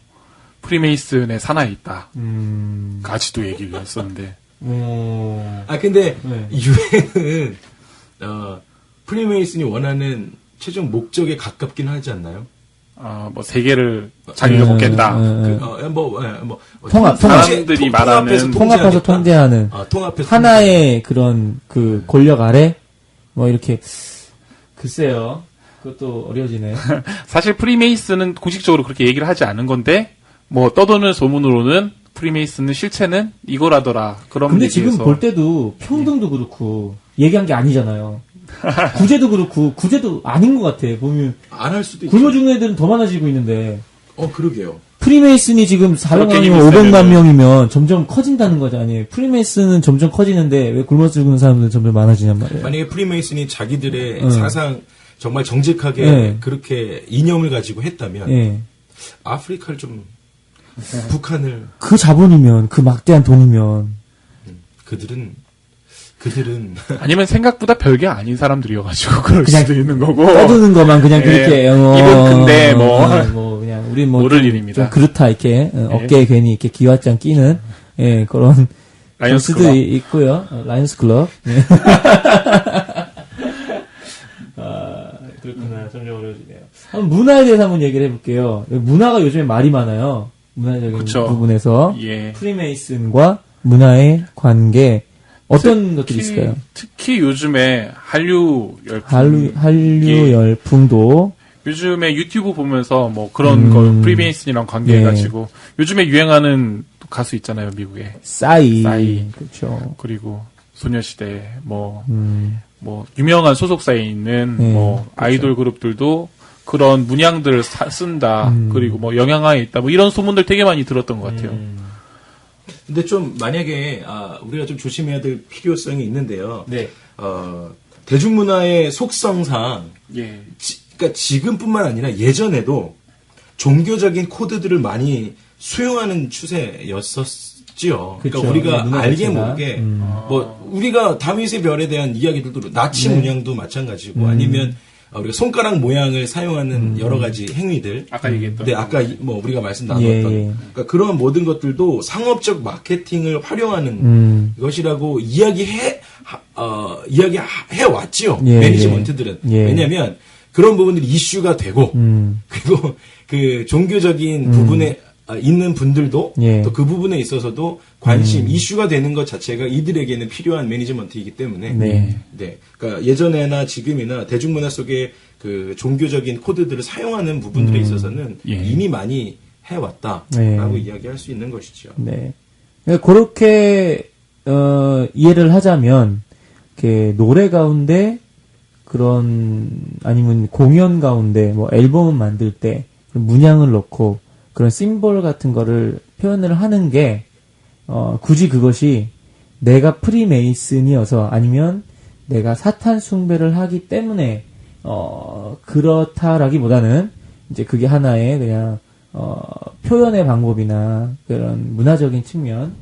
C: 프리메이슨의 산하에 있다. 까지도 얘기를 했었는데.
B: 근데,
A: 네.
B: 유엔은, 프리메이슨이 원하는 최종 목적에 가깝긴 하지 않나요?
C: 뭐, 세계를 자기가 먹겠다.
A: 통합.
C: 사람들이 말하는
A: 통합해서 통제하는
B: 통합해서
A: 하나의 그런 그 권력 아래 뭐 이렇게 글쎄요. 그것도 어려워지네.
C: 사실 프리메이슨은 공식적으로 그렇게 얘기를 하지 않은 건데, 뭐, 떠도는 소문으로는 프리메이슨은 실체는 이거라더라. 그런
A: 근데
C: 얘기에서.
A: 지금 볼 때도 평등도 그렇고 얘기한 게 아니잖아요. 구제도 그렇고 구제도 아닌 것 같아. 보면
B: 안 할 수도 있죠.
A: 굶어 죽는 애들은 더 많아지고 있는데.
B: 그러게요.
A: 프리메이슨이 지금 400만이면 500만 명이면 점점 커진다는 거잖아요. 프리메이슨은 점점 커지는데 왜 굶어 죽는 사람들은 점점 많아지냔 말이에요.
B: 만약에 프리메이슨이 자기들의 사상 정말 정직하게 그렇게 이념을 가지고 했다면 아프리카를 좀 북한을
A: 그 자본이면 그 막대한 돈이면
B: 그들은
C: 아니면 생각보다 별게 아닌 사람들이어가지고 그럴 수도 있는 거고.
A: 떠드는 것만 그냥 그렇게
C: 입은 큰데
A: 뭐 그냥 우리 뭐
C: 모를 일입니다.
A: 좀 그렇다 이렇게 어깨에 괜히 이렇게 기왓장 끼는 그런
C: 라이언스
A: 수도
C: 클럽.
A: 있고요. 라이언스 클럽. 그렇구나. 점점 어려워지네요. 한번 문화에 대해서 한번 얘기를 해볼게요. 문화가 요즘에 말이 많아요. 문화적인
C: 그쵸.
A: 부분에서
C: 예.
A: 프리메이슨과 문화의 관계 어떤 것들이 있을까요?
C: 특히 요즘에 한류 열풍.
A: 한류 열풍도
C: 요즘에 유튜브 보면서 뭐 그런 걸 프리메이슨이랑 관계해가지고 요즘에 유행하는 가수 있잖아요, 미국에.
A: 싸이.
C: 그렇죠. 그리고 소녀시대 뭐 유명한 소속사에 있는 뭐
A: 그렇죠.
C: 아이돌 그룹들도 그런 문양들을 쓴다. 그리고 뭐 영향하에 있다. 뭐 이런 소문들 되게 많이 들었던 것 같아요.
B: 근데 좀 만약에 우리가 좀 조심해야 될 필요성이 있는데요.
A: 네.
B: 대중문화의 속성상
C: 예.
B: 그러니까 지금뿐만 아니라 예전에도 종교적인 코드들을 많이 수용하는 추세였었지요.
A: 그쵸.
B: 그러니까 우리가
A: 문화
B: 알게
A: 자체가.
B: 모르게 뭐 우리가 다윗의 별에 대한 이야기들도 나치 문양도 마찬가지고 아니면 우리가 손가락 모양을 사용하는 여러 가지 행위들.
C: 아까 얘기했던.
B: 네, 아까 뭐 우리가 말씀 나눴던 그러니까 그런 모든 것들도 상업적 마케팅을 활용하는 것이라고 이야기해 왔지요. 매니지먼트들은. 왜냐하면 그런 부분들이 이슈가 되고 그리고 그 종교적인 부분에 있는 분들도 또 그 부분에 있어서도 관심, 이슈가 되는 것 자체가 이들에게는 필요한 매니지먼트이기 때문에 네. 그러니까 예전에나 지금이나 대중문화 속에 그 종교적인 코드들을 사용하는 부분들에 있어서는 이미 많이 해왔다라고 이야기할 수 있는 것이죠.
A: 네. 그렇게 이해를 하자면 이렇게 노래 가운데 그런 아니면 공연 가운데 뭐 앨범을 만들 때 문양을 넣고 그런 심볼 같은 거를 표현을 하는 게 굳이 그것이 내가 프리메이슨이어서 아니면 내가 사탄 숭배를 하기 때문에 그렇다라기보다는 이제 그게 하나의 그냥 표현의 방법이나 그런 문화적인 측면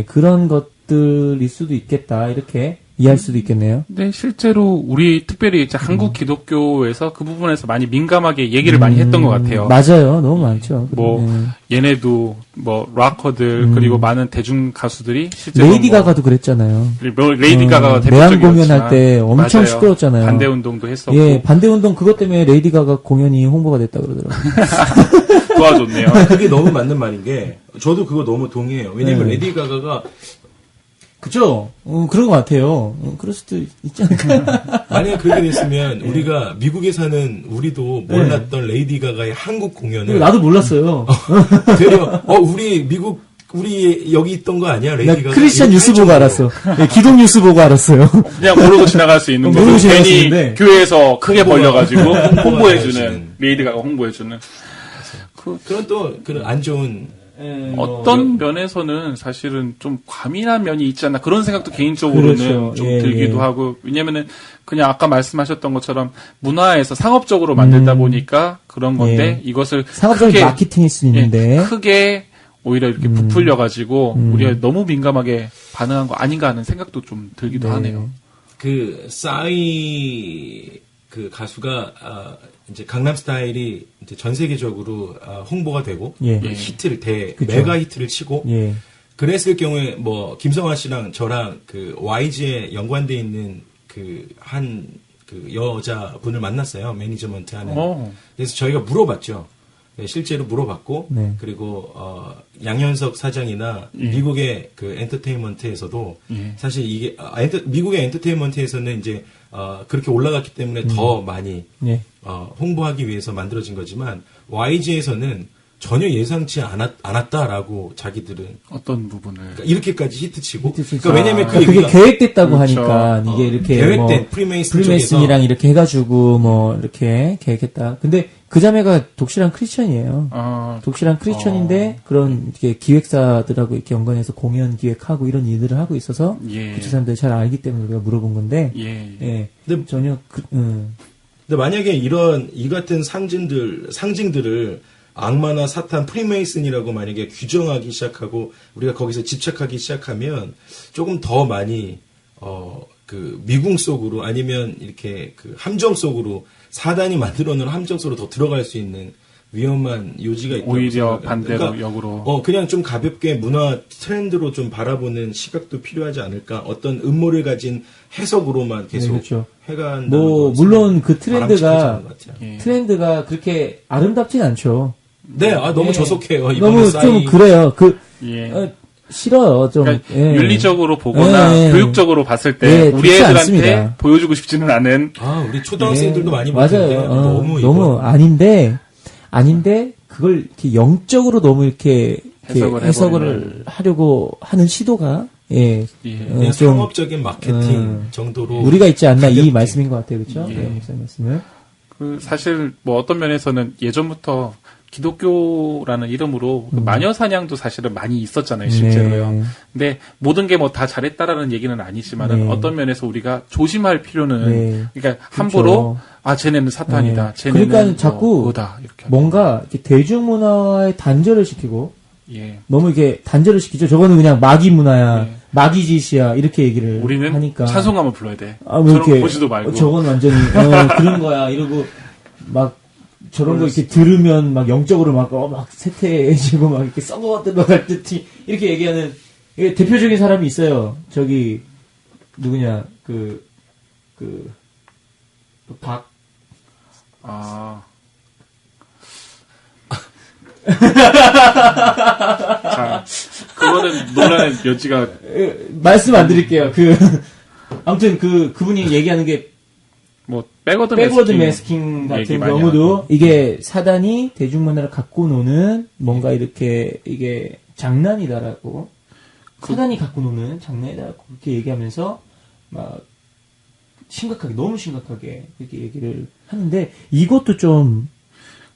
A: 그런 것들일 수도 있겠다 이렇게 이해할 수도 있겠네요.
C: 네, 실제로 우리 특별히 이제 한국 기독교에서 그 부분에서 많이 민감하게 얘기를 많이 했던 것 같아요.
A: 맞아요, 너무 많죠.
C: 뭐 얘네도 뭐 락커들 그리고 많은 대중 가수들이 실제로
A: 레이디 가가도 그랬잖아요.
C: 레이디 가가가
A: 내한
C: 대표적이었지만
A: 공연할 때 엄청
C: 맞아요.
A: 시끄럽잖아요.
C: 반대 운동도 했었고
A: 예, 반대 운동 그것 때문에 레이디 가가 공연이 홍보가 됐다 그러더라고요.
C: 도와줬네요.
B: 그게 너무 맞는 말인 게 저도 그거 너무 동의해요. 왜냐면 레디 가가가
A: 그죠? 그런 것 같아요. 그럴 수도 있지 않을까?
B: 만약에 그렇게 됐으면 우리가 미국에 사는 우리도 몰랐던 레이디 가가의 한국 공연을
A: 나도 몰랐어요.
B: 되려 우리 여기 있던 거 아니야? 레이디 가가
A: 크리스찬 뉴스 보고 알았어. 네, 기독 뉴스 보고 알았어요.
C: 그냥 모르고 지나갈 수 있는
A: 모르고
C: 거고
A: 지나갈 수
C: 괜히
A: 있는데.
C: 교회에서 크게 벌려가지고 홍보해주는
B: 홍보해주는.
C: 레이디 가가 홍보해주는
B: 그런 또 그런 안 좋은
C: 어떤 면에서는 사실은 좀 과민한 면이 있지 않나 그런 생각도 개인적으로는
A: 그렇죠.
C: 좀
A: 예,
C: 들기도
A: 예.
C: 하고 왜냐면은 그냥 아까 말씀하셨던 것처럼 문화에서 상업적으로 만들다 보니까 그런 건데 이것을
A: 상업적인
C: 크게,
A: 마케팅일 수 있는데.
C: 크게 오히려 이렇게 부풀려가지고 우리가 너무 민감하게 반응한 거 아닌가 하는 생각도 좀 들기도 하네요.
B: 그 싸이 그 가수가 이제 강남스타일이 이제 전 세계적으로 홍보가 되고 히트를
A: 그쵸.
B: 메가 히트를 치고
A: 예.
B: 그랬을 경우에 뭐 김성환 씨랑 저랑 그 YG에 연관돼 있는 그 한 그 여자분을 만났어요. 매니지먼트 하는. 그래서 저희가 물어봤죠. 네, 실제로 물어봤고
A: 네.
B: 그리고 양현석 사장이나 미국의 그 엔터테인먼트에서도 사실 이게 미국의 엔터테인먼트에서는 이제 그렇게 올라갔기 때문에 더 많이 홍보하기 위해서 만들어진 거지만 YG에서는 전혀 예상치 않았다라고 자기들은
C: 어떤 부분을
B: 그러니까 이렇게까지 히트치고.
A: 히트치니까.
B: 그러니까 왜냐면 그
A: 그게
B: 얘기가
A: 계획됐다고
C: 그렇죠.
A: 하니까 이게 이렇게
B: 계획된
A: 뭐
B: 프리메이슨
A: 프리메이슨이랑
B: 쪽에서
A: 이렇게 해가지고 뭐 이렇게 계획했다. 근데 그 자매가 독실한 크리스천이에요. 독실한 크리스천인데 그런 이렇게 기획사들하고 이렇게 연관해서 공연 기획하고 이런 일들을 하고 있어서
C: 예.
A: 그쪽 사람들이 잘 알기 때문에 우리가 물어본 건데
C: 예.
A: 예.
B: 근데
A: 전혀
B: 근데 만약에 이 같은 상징들을 악마나 사탄, 프리메이슨이라고 만약에 규정하기 시작하고 우리가 거기서 집착하기 시작하면 조금 더 많이 그 미궁 속으로 아니면 이렇게 그 함정 속으로 사단이 만들어 놓은 함정 속으로 더 들어갈 수 있는 위험한 요지가 있다고
C: 오히려
B: 생각해요.
C: 반대로
B: 그러니까
C: 역으로.
B: 그냥 좀 가볍게 문화 트렌드로 좀 바라보는 시각도 필요하지 않을까? 어떤 음모를 가진 해석으로만 계속
A: 네, 그렇죠.
B: 해간.
A: 뭐 물론 그 트렌드가
C: 예.
A: 트렌드가 그렇게 아름답진 않죠.
B: 네, 너무
A: 예.
B: 저속해요. 이번에
A: 너무
B: 싸이.
A: 좀 그래요.
C: 예.
A: 싫어요. 좀
C: 그러니까
A: 예.
C: 윤리적으로 보거나
A: 예.
C: 교육적으로 봤을 때
A: 예,
C: 우리
A: 좋지
C: 애들한테
A: 않습니다.
C: 보여주고 싶지는 않은
B: 우리 초등학생들도
A: 예.
B: 많이 보는데
A: 맞아요.
B: 너무
A: 너무 아닌데 그걸 이렇게 영적으로 너무 이렇게 해석을 하려고 하는 시도가
C: 예.
B: 그냥
A: 좀
B: 상업적인 마케팅 정도로
A: 무리가 있지 않나 이
B: 가볍게.
A: 말씀인 것 같아요, 그렇죠?
C: 예.
A: 네, 목사님 말씀을.
C: 그 사실 뭐 어떤 면에서는 예전부터 기독교라는 이름으로 그 마녀 사냥도 사실은 많이 있었잖아요, 실제로요.
A: 네.
C: 근데 모든 게 뭐 다 잘했다라는 얘기는 아니지만은
A: 네.
C: 어떤 면에서 우리가 조심할 필요는
A: 네.
C: 그러니까 함부로 쟤네는 사탄이다.
A: 네.
C: 쟤네는
A: 그러니까 자꾸
C: 그거다. 이렇게
A: 뭔가 이렇게 대중문화에 단절을 시키고
C: 예.
A: 너무 이렇게 단절을 시키죠. 저거는 그냥 마귀 문화야,
C: 네.
A: 마귀 짓이야 이렇게 얘기를
C: 우리는
A: 하니까
C: 찬송가만 불러야 돼.
A: 뭐
C: 저런
A: 이렇게
C: 거 보지도 말고.
A: 저건 완전히 그런 거야 이러고 막 저런 거 이렇게 들으면 막 영적으로 막 세태해지고 막 이렇게 썩어 들어갈 듯이 이렇게 얘기하는 이게 대표적인 사람이 있어요. 저기 누구냐 박
C: 자, 그거는 논란의 여지가
A: 말씀 안 드릴게요. 아무튼 그분이 얘기하는 게
C: 뭐 백워드
A: 매스킹 같은
C: 얘기 많이
A: 경우도
C: 하고.
A: 이게 사단이 대중문화를 갖고 노는 뭔가 이렇게 이게 장난이다라고 사단이 갖고 노는 장난이다라고 그렇게 얘기하면서 막 너무 심각하게 이렇게 얘기를 하는데 이것도 좀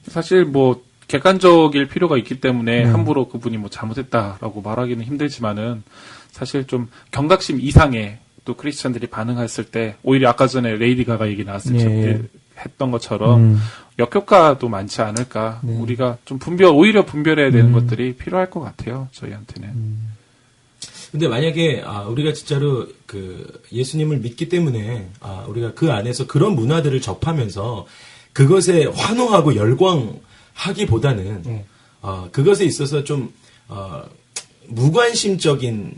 C: 사실 뭐 객관적일 필요가 있기 때문에 함부로 그분이 뭐 잘못했다라고 말하기는 힘들지만은 사실 좀 경각심 이상의 또 크리스찬들이 반응했을 때 오히려 아까 전에 레이디 가가 얘기 나왔을 때 했던 것처럼 역효과도 많지 않을까. 우리가 좀 오히려 분별해야 되는 것들이 필요할 것 같아요. 저희한테는.
B: 근데 만약에 우리가 진짜로 예수님을 믿기 때문에 우리가 그 안에서 그런 문화들을 접하면서 그것에 환호하고 열광하기보다는 그것에 있어서 좀 무관심적인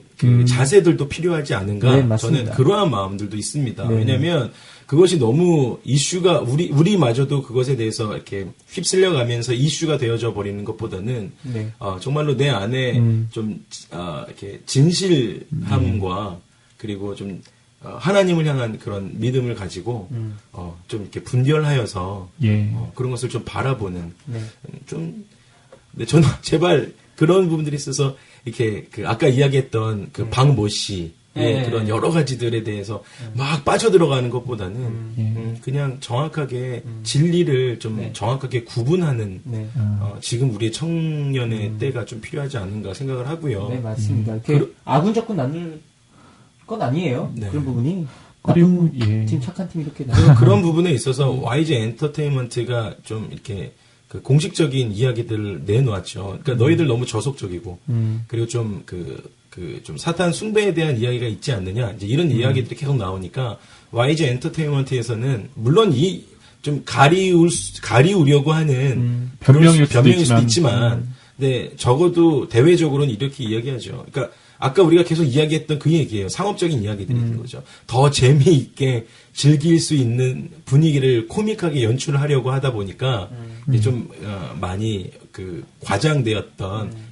B: 자세들도 필요하지 않은가.
A: 네,
B: 저는 그러한 마음들도 있습니다.
A: 네.
B: 왜냐하면 그것이 너무 이슈가 우리마저도 그것에 대해서 이렇게 휩쓸려가면서 이슈가 되어져 버리는 것보다는 정말로 내 안에 좀 이렇게 진실함과 그리고 좀 하나님을 향한 그런 믿음을 가지고 좀 이렇게 분별하여서 그런 것을 좀 바라보는 좀 저는 제발 그런 부분들이 있어서 이렇게 아까 이야기했던 박모 씨의 그런 여러 가지들에 대해서 막 빠져들어가는 것보다는 그냥 정확하게 진리를 좀 정확하게 구분하는 지금 우리의 청년의 때가 좀 필요하지 않은가 생각을 하고요.
A: 네, 맞습니다. 이렇게 아군 적군 나눌 건 아니에요.
B: 네.
A: 그런 부분이
C: 그리고
A: 나쁜 팀 착한 팀 이렇게
B: 그런 부분에 있어서 YG 엔터테인먼트가 좀 이렇게 공식적인 이야기들을 내놓았죠. 그러니까 너희들 너무 저속적이고, 그리고 좀 좀 사탄 숭배에 대한 이야기가 있지 않느냐, 이제 이런 이야기들이 계속 나오니까, YG 엔터테인먼트에서는, 물론 좀 가리우려고 하는
C: 변명일
B: 수도 있지만, 네, 적어도 대외적으로는 이렇게 이야기하죠. 그러니까, 아까 우리가 계속 이야기했던 그 얘기예요. 상업적인 이야기들이 있는 거죠. 더 재미있게 즐길 수 있는 분위기를 코믹하게 연출을 하려고 하다 보니까 이제 좀 많이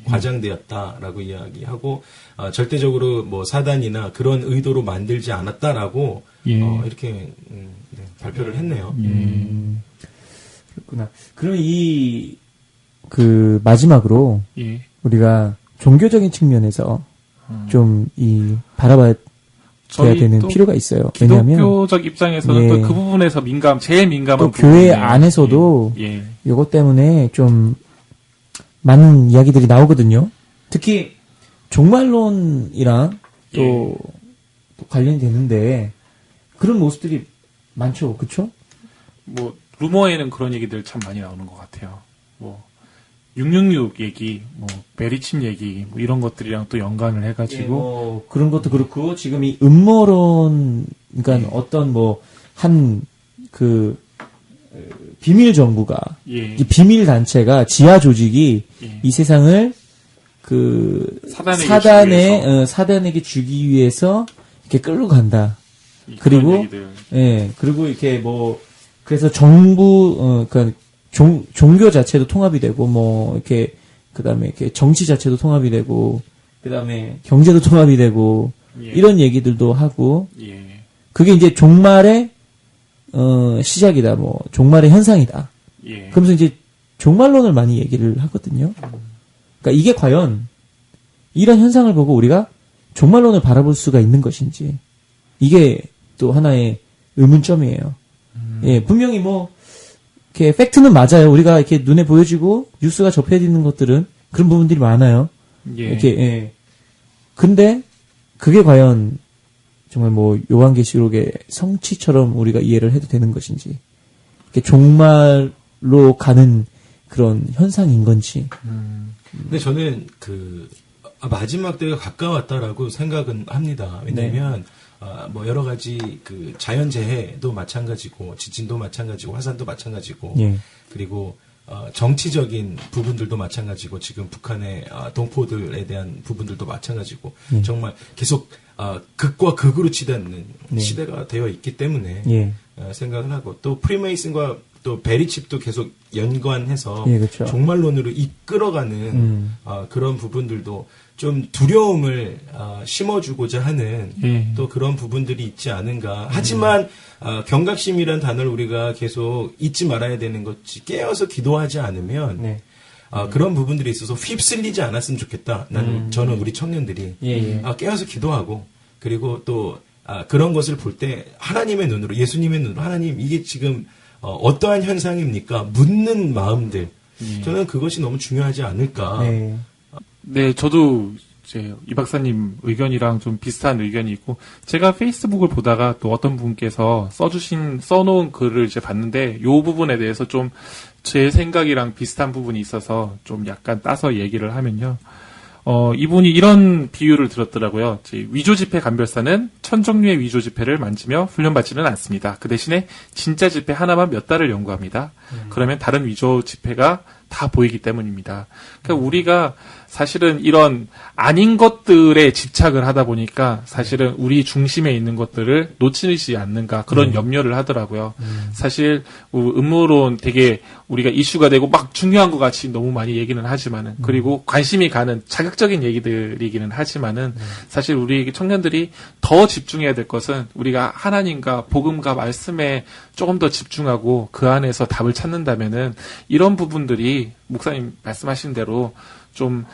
B: 과장되었다라고 이야기하고 절대적으로 뭐 사단이나 그런 의도로 만들지 않았다라고 이렇게 발표를 했네요.
A: 그렇구나. 그럼 그 마지막으로
C: 예.
A: 우리가 종교적인 측면에서 좀 바라봐야 되는
C: 또
A: 필요가 있어요. 왜냐하면
C: 기독교적 입장에서는
A: 예.
C: 또 그 부분에서 제일 민감한
A: 또
C: 부분이에요.
A: 교회 안에서도
C: 예.
A: 요것 때문에 좀 많은 이야기들이 나오거든요. 특히 종말론이랑 또 관련이 되는데 그런 모습들이 많죠. 그쵸?
C: 뭐 루머에는 그런 얘기들 참 많이 나오는 것 같아요. 뭐 666 얘기, 뭐 메리침 얘기, 뭐 이런 것들이랑 또 연관을 해가지고
A: 뭐 그런 것도 그렇고 지금 이 음모론, 그러니까 어떤 비밀 정부가
C: 예.
A: 이 비밀 단체가 지하 조직이
C: 예.
A: 이 세상을 사단에게 주기 위해서 이렇게 끌고 간다. 그리고 그리고 이렇게 그래서 정부 그러니까 종교 자체도 통합이 되고 이렇게 그다음에 이렇게 정치 자체도 통합이 되고 그다음에 경제도 통합이 되고 이런 얘기들도 하고 그게 이제 종말의 시작이다. 종말의 현상이다. 그러면서 이제 종말론을 많이 얘기를 하거든요. 그러니까 이게 과연 이런 현상을 보고 우리가 종말론을 바라볼 수가 있는 것인지 이게 또 하나의 의문점이에요. 예, 분명히 이렇게 팩트는 맞아요. 우리가 이렇게 눈에 보여지고 뉴스가 접해지는 것들은 그런 부분들이 많아요. 이렇게 근데 그게 과연 정말 요한계시록의 성취처럼 우리가 이해를 해도 되는 것인지, 이렇게 종말로 가는 그런 현상인 건지.
B: 근데 저는 마지막 때가 가까웠다라고 생각은 합니다. 왜냐면 여러 가지 자연재해도 마찬가지고 지진도 마찬가지고 화산도 마찬가지고 그리고 정치적인 부분들도 마찬가지고 지금 북한의 동포들에 대한 부분들도 마찬가지고 정말 계속 극과 극으로 치닫는 시대가 되어 있기 때문에 생각을 하고 또 프리메이슨과 또 베리칩도 계속 연관해서
A: 그렇죠.
B: 종말론으로 이끌어가는 그런 부분들도 좀 두려움을 심어주고자 하는 또 그런 부분들이 있지 않은가. 하지만 경각심이란 단어를 우리가 계속 잊지 말아야 되는 것이 깨어서 기도하지 않으면 그런 부분들이 있어서 휩쓸리지 않았으면 좋겠다. 저는 우리 청년들이 깨어서 기도하고 그리고 또 그런 것을 볼 때 하나님의 눈으로, 예수님의 눈으로, 하나님 이게 지금 어떠한 현상입니까? 묻는 마음들. 저는 그것이 너무 중요하지 않을까.
C: 네, 저도 이제 이 박사님 의견이랑 좀 비슷한 의견이 있고, 제가 페이스북을 보다가 또 어떤 분께서 써놓은 글을 이제 봤는데, 요 부분에 대해서 좀 제 생각이랑 비슷한 부분이 있어서 좀 약간 따서 얘기를 하면요. 이분이 이런 비유를 들었더라고요. 위조 지폐 감별사는 1000종류의 위조 지폐를 만지며 훈련받지는 않습니다. 그 대신에 진짜 지폐 하나만 몇 달을 연구합니다. 그러면 다른 위조 지폐가 다 보이기 때문입니다. 그러니까 우리가 사실은 이런 아닌 것들에 집착을 하다 보니까 사실은 우리 중심에 있는 것들을 놓치지 않는가 그런 염려를 하더라고요. 사실 음모론 되게 우리가 이슈가 되고 막 중요한 것 같이 너무 많이 얘기는 하지만은 그리고 관심이 가는 자극적인 얘기들이기는 하지만은 사실 우리 청년들이 더 집중해야 될 것은 우리가 하나님과 복음과 말씀에 조금 더 집중하고 그 안에서 답을 찾는다면은 이런 부분들이 목사님 말씀하신 대로 좀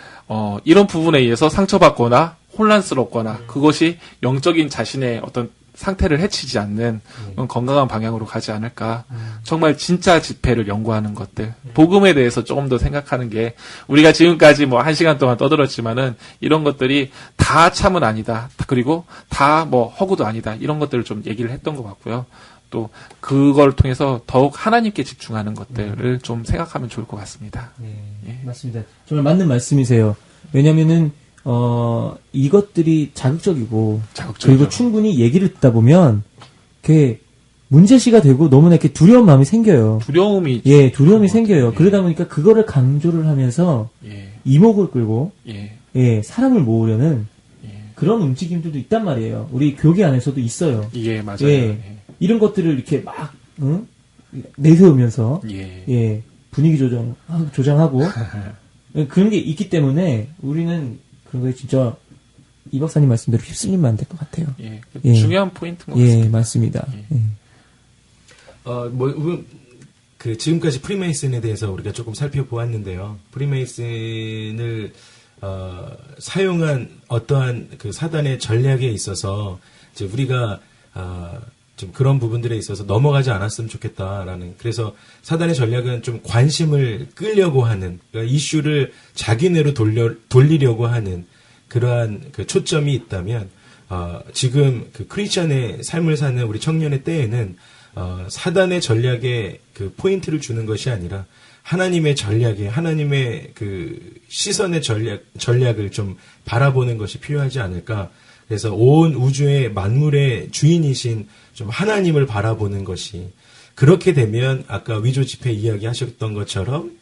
C: 이런 부분에 의해서 상처받거나 혼란스럽거나 그것이 영적인 자신의 어떤 상태를 해치지 않는 건강한 방향으로 가지 않을까. 정말 진짜 집회를 연구하는 것들, 복음에 대해서 조금 더 생각하는 게 우리가 지금까지 1시간 동안 떠들었지만은 이런 것들이 다 참은 아니다. 그리고 다 허구도 아니다. 이런 것들을 좀 얘기를 했던 것 같고요. 또 그걸 통해서 더욱 하나님께 집중하는 것들을 좀 생각하면 좋을 것 같습니다.
A: 맞습니다. 정말 맞는 말씀이세요. 왜냐면은 이것들이 자극적이고 그리고 충분히 얘기를 듣다 보면 그게 문제시가 되고 너무나 이렇게 두려운 마음이 생겨요.
C: 두려움이
A: 생겨요. 그러다 보니까 그거를 강조를 하면서 이목을 끌고 사람을 모으려는 그런 움직임들도 있단 말이에요. 우리 교계 안에서도 있어요.
C: 맞아요.
A: 이런 것들을 이렇게 막 내세우면서 분위기 조장하고 그런 게 있기 때문에 우리는 그런 거에 진짜 이 박사님 말씀대로 휩쓸리면 안 될 것 같아요.
C: 중요한 포인트인 것 같습니다.
A: 맞습니다.
B: 그 지금까지 프리메이슨에 대해서 우리가 조금 살펴보았는데요. 프리메이슨을 사용한 어떠한 그 사단의 전략에 있어서 이제 우리가 좀 그런 부분들에 있어서 넘어가지 않았으면 좋겠다라는. 그래서 사단의 전략은 좀 관심을 끌려고 하는, 그러니까 이슈를 자기네로 돌리려고 하는 그러한 그 초점이 있다면, 지금 그 크리스천의 삶을 사는 우리 청년의 때에는 사단의 전략에 그 포인트를 주는 것이 아니라 하나님의 전략에, 하나님의 그 시선의 전략을 좀 바라보는 것이 필요하지 않을까. 그래서 온 우주의 만물의 주인이신 좀 하나님을 바라보는 것이, 그렇게 되면 아까 위조 집회 이야기하셨던 것처럼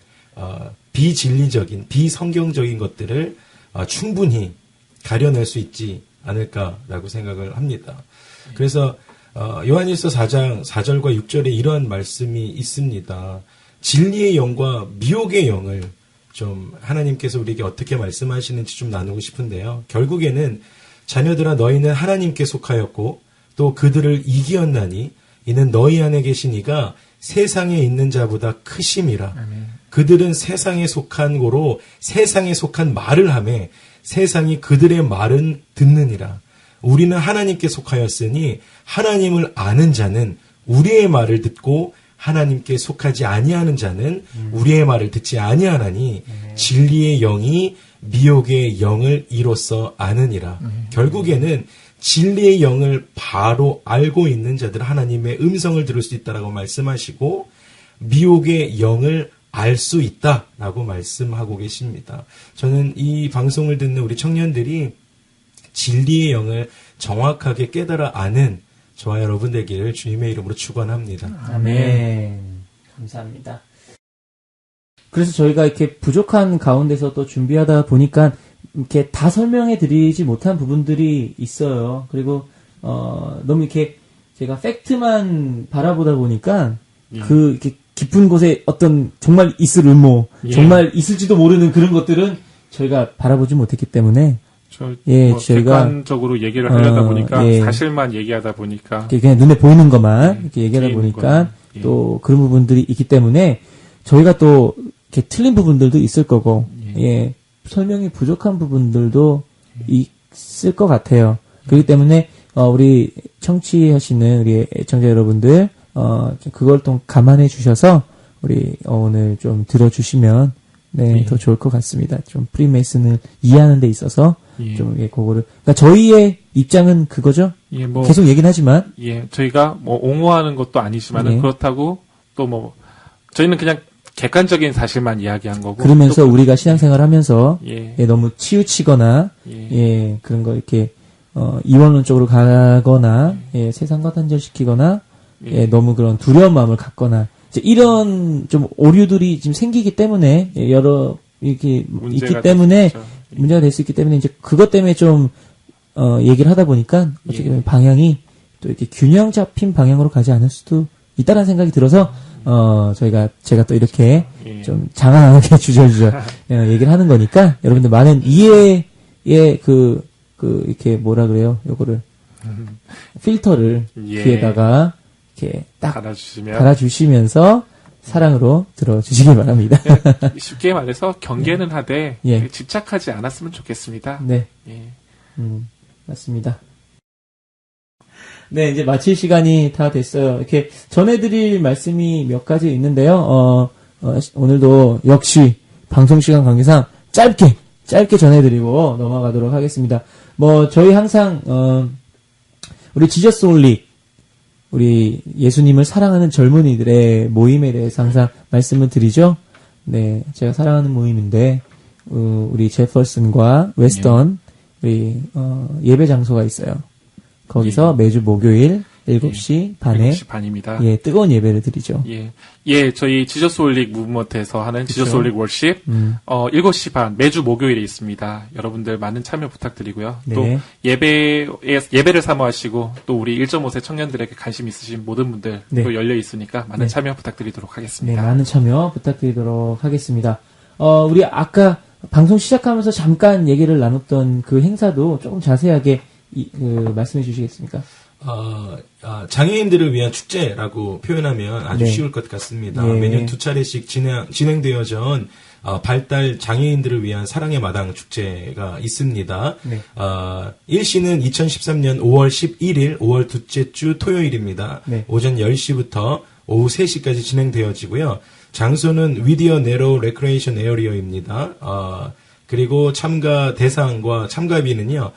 B: 비진리적인, 비성경적인 것들을 충분히 가려낼 수 있지 않을까라고 생각을 합니다. 그래서 요한일서 4장 4절과 6절에 이러한 말씀이 있습니다. 진리의 영과 미혹의 영을 좀 하나님께서 우리에게 어떻게 말씀하시는지 좀 나누고 싶은데요. 결국에는 자녀들아 너희는 하나님께 속하였고 또 그들을 이기었나니 이는 너희 안에 계신 이가 세상에 있는 자보다 크심이라. 그들은 세상에 속한 고로 세상에 속한 말을 하매 세상이 그들의 말은 듣느니라. 우리는 하나님께 속하였으니 하나님을 아는 자는 우리의 말을 듣고 하나님께 속하지 아니하는 자는 우리의 말을 듣지 아니하나니 진리의 영이 미혹의 영을 이로써 아느니라. 결국에는 진리의 영을 바로 알고 있는 자들은 하나님의 음성을 들을 수 있다라고 말씀하시고 미혹의 영을 알 수 있다라고 말씀하고 계십니다. 저는 이 방송을 듣는 우리 청년들이 진리의 영을 정확하게 깨달아 아는 저와 여러분 되기를 주님의 이름으로 축원합니다.
A: 아멘. 감사합니다. 그래서 저희가 이렇게 부족한 가운데서 또 준비하다 보니까 이렇게 다 설명해 드리지 못한 부분들이 있어요. 그리고 너무 이렇게 제가 팩트만 바라보다 보니까 그 이렇게 깊은 곳에 어떤 정말 있을 음모, 정말 있을지도 모르는 그런 것들은 저희가 바라보지 못했기 때문에
C: 저희가 객관적으로 얘기를 하려다 보니까 사실만 얘기하다 보니까
A: 그냥 눈에 보이는 것만 이렇게 얘기하다 보니까 또 그런 부분들이 있기 때문에 저희가 또 이렇게 틀린 부분들도 있을 거고 설명이 부족한 부분들도 있을 것 같아요. 그렇기 때문에 우리 청취하시는 우리 애청자 여러분들 그걸 또 감안해 주셔서 우리 오늘 좀 들어주시면 더 좋을 것 같습니다. 좀 프리메이슨을 이해하는 데 있어서 좀 그거를 그러니까 저희의 입장은 그거죠. 계속 얘기는 하지만
C: 저희가 뭐 옹호하는 것도 아니지만은 그렇다고 또 뭐 저희는 그냥 객관적인 사실만 이야기한 거고
A: 그러면서 우리가 신앙생활하면서 너무 치우치거나 그런 거 이렇게 이원론적으로 가거나 세상과 단절시키거나 너무 그런 두려운 마음을 갖거나 이제 이런 좀 오류들이 지금 생기기 때문에 여러 이렇게 있기 때문에 문제가 될 수 있기 때문에 이제 그것 때문에 좀 얘기를 하다 보니까 어떻게 보면 방향이 또 이렇게 균형 잡힌 방향으로 가지 않을 수도 있다는 생각이 들어서 제가 또 이렇게 좀 장황하게 주저주저 얘기를 하는 거니까 여러분들 많은 이해의 이렇게 뭐라 그래요? 요거를 필터를 귀에다가 이렇게 딱 달아주시면서 사랑으로 들어주시기 바랍니다.
C: 쉽게 말해서 경계는 하되 집착하지 않았으면 좋겠습니다.
A: 네, 맞습니다. 네, 이제 마칠 시간이 다 됐어요. 이렇게 전해드릴 말씀이 몇 가지 있는데요. 오늘도 역시 방송 시간 관계상 짧게 전해드리고 넘어가도록 하겠습니다. 저희 항상, 우리 지저스 올릭, 우리 예수님을 사랑하는 젊은이들의 모임에 대해서 항상 말씀을 드리죠. 네, 제가 사랑하는 모임인데, 우리 제퍼슨과 웨스턴, 우리, 예배 장소가 있어요. 거기서 매주 목요일 7시 반에
C: 7시 반입니다.
A: 뜨거운 예배를 드리죠.
C: 저희 지저스 올릭 무브먼트에서 하는 지저스 올릭 월십 7시 반 매주 목요일에 있습니다. 여러분들 많은 참여 부탁드리고요. 또 예배를 사모하시고 또 우리 1.5세 청년들에게 관심 있으신 모든 분들 또 열려 있으니까 많은 참여 부탁드리도록 하겠습니다.
A: 네, 많은 참여 부탁드리도록 하겠습니다. 우리 아까 방송 시작하면서 잠깐 얘기를 나눴던 그 행사도 조금 자세하게 말씀해 주시겠습니까?
B: 장애인들을 위한 축제라고 표현하면 아주
A: 네.
B: 쉬울 것 같습니다.
A: 예.
B: 매년 2차례씩 진행되어져 온 발달 장애인들을 위한 사랑의 마당 축제가 있습니다.
A: 네.
B: 일시는 2013년 5월 11일, 5월 둘째 주 토요일입니다.
A: 네.
B: 오전 10시부터 오후 3시까지 진행되어지고요. 장소는 위디어 네로 레크레이션 에어리어입니다. 그리고 참가 대상과 참가비는요,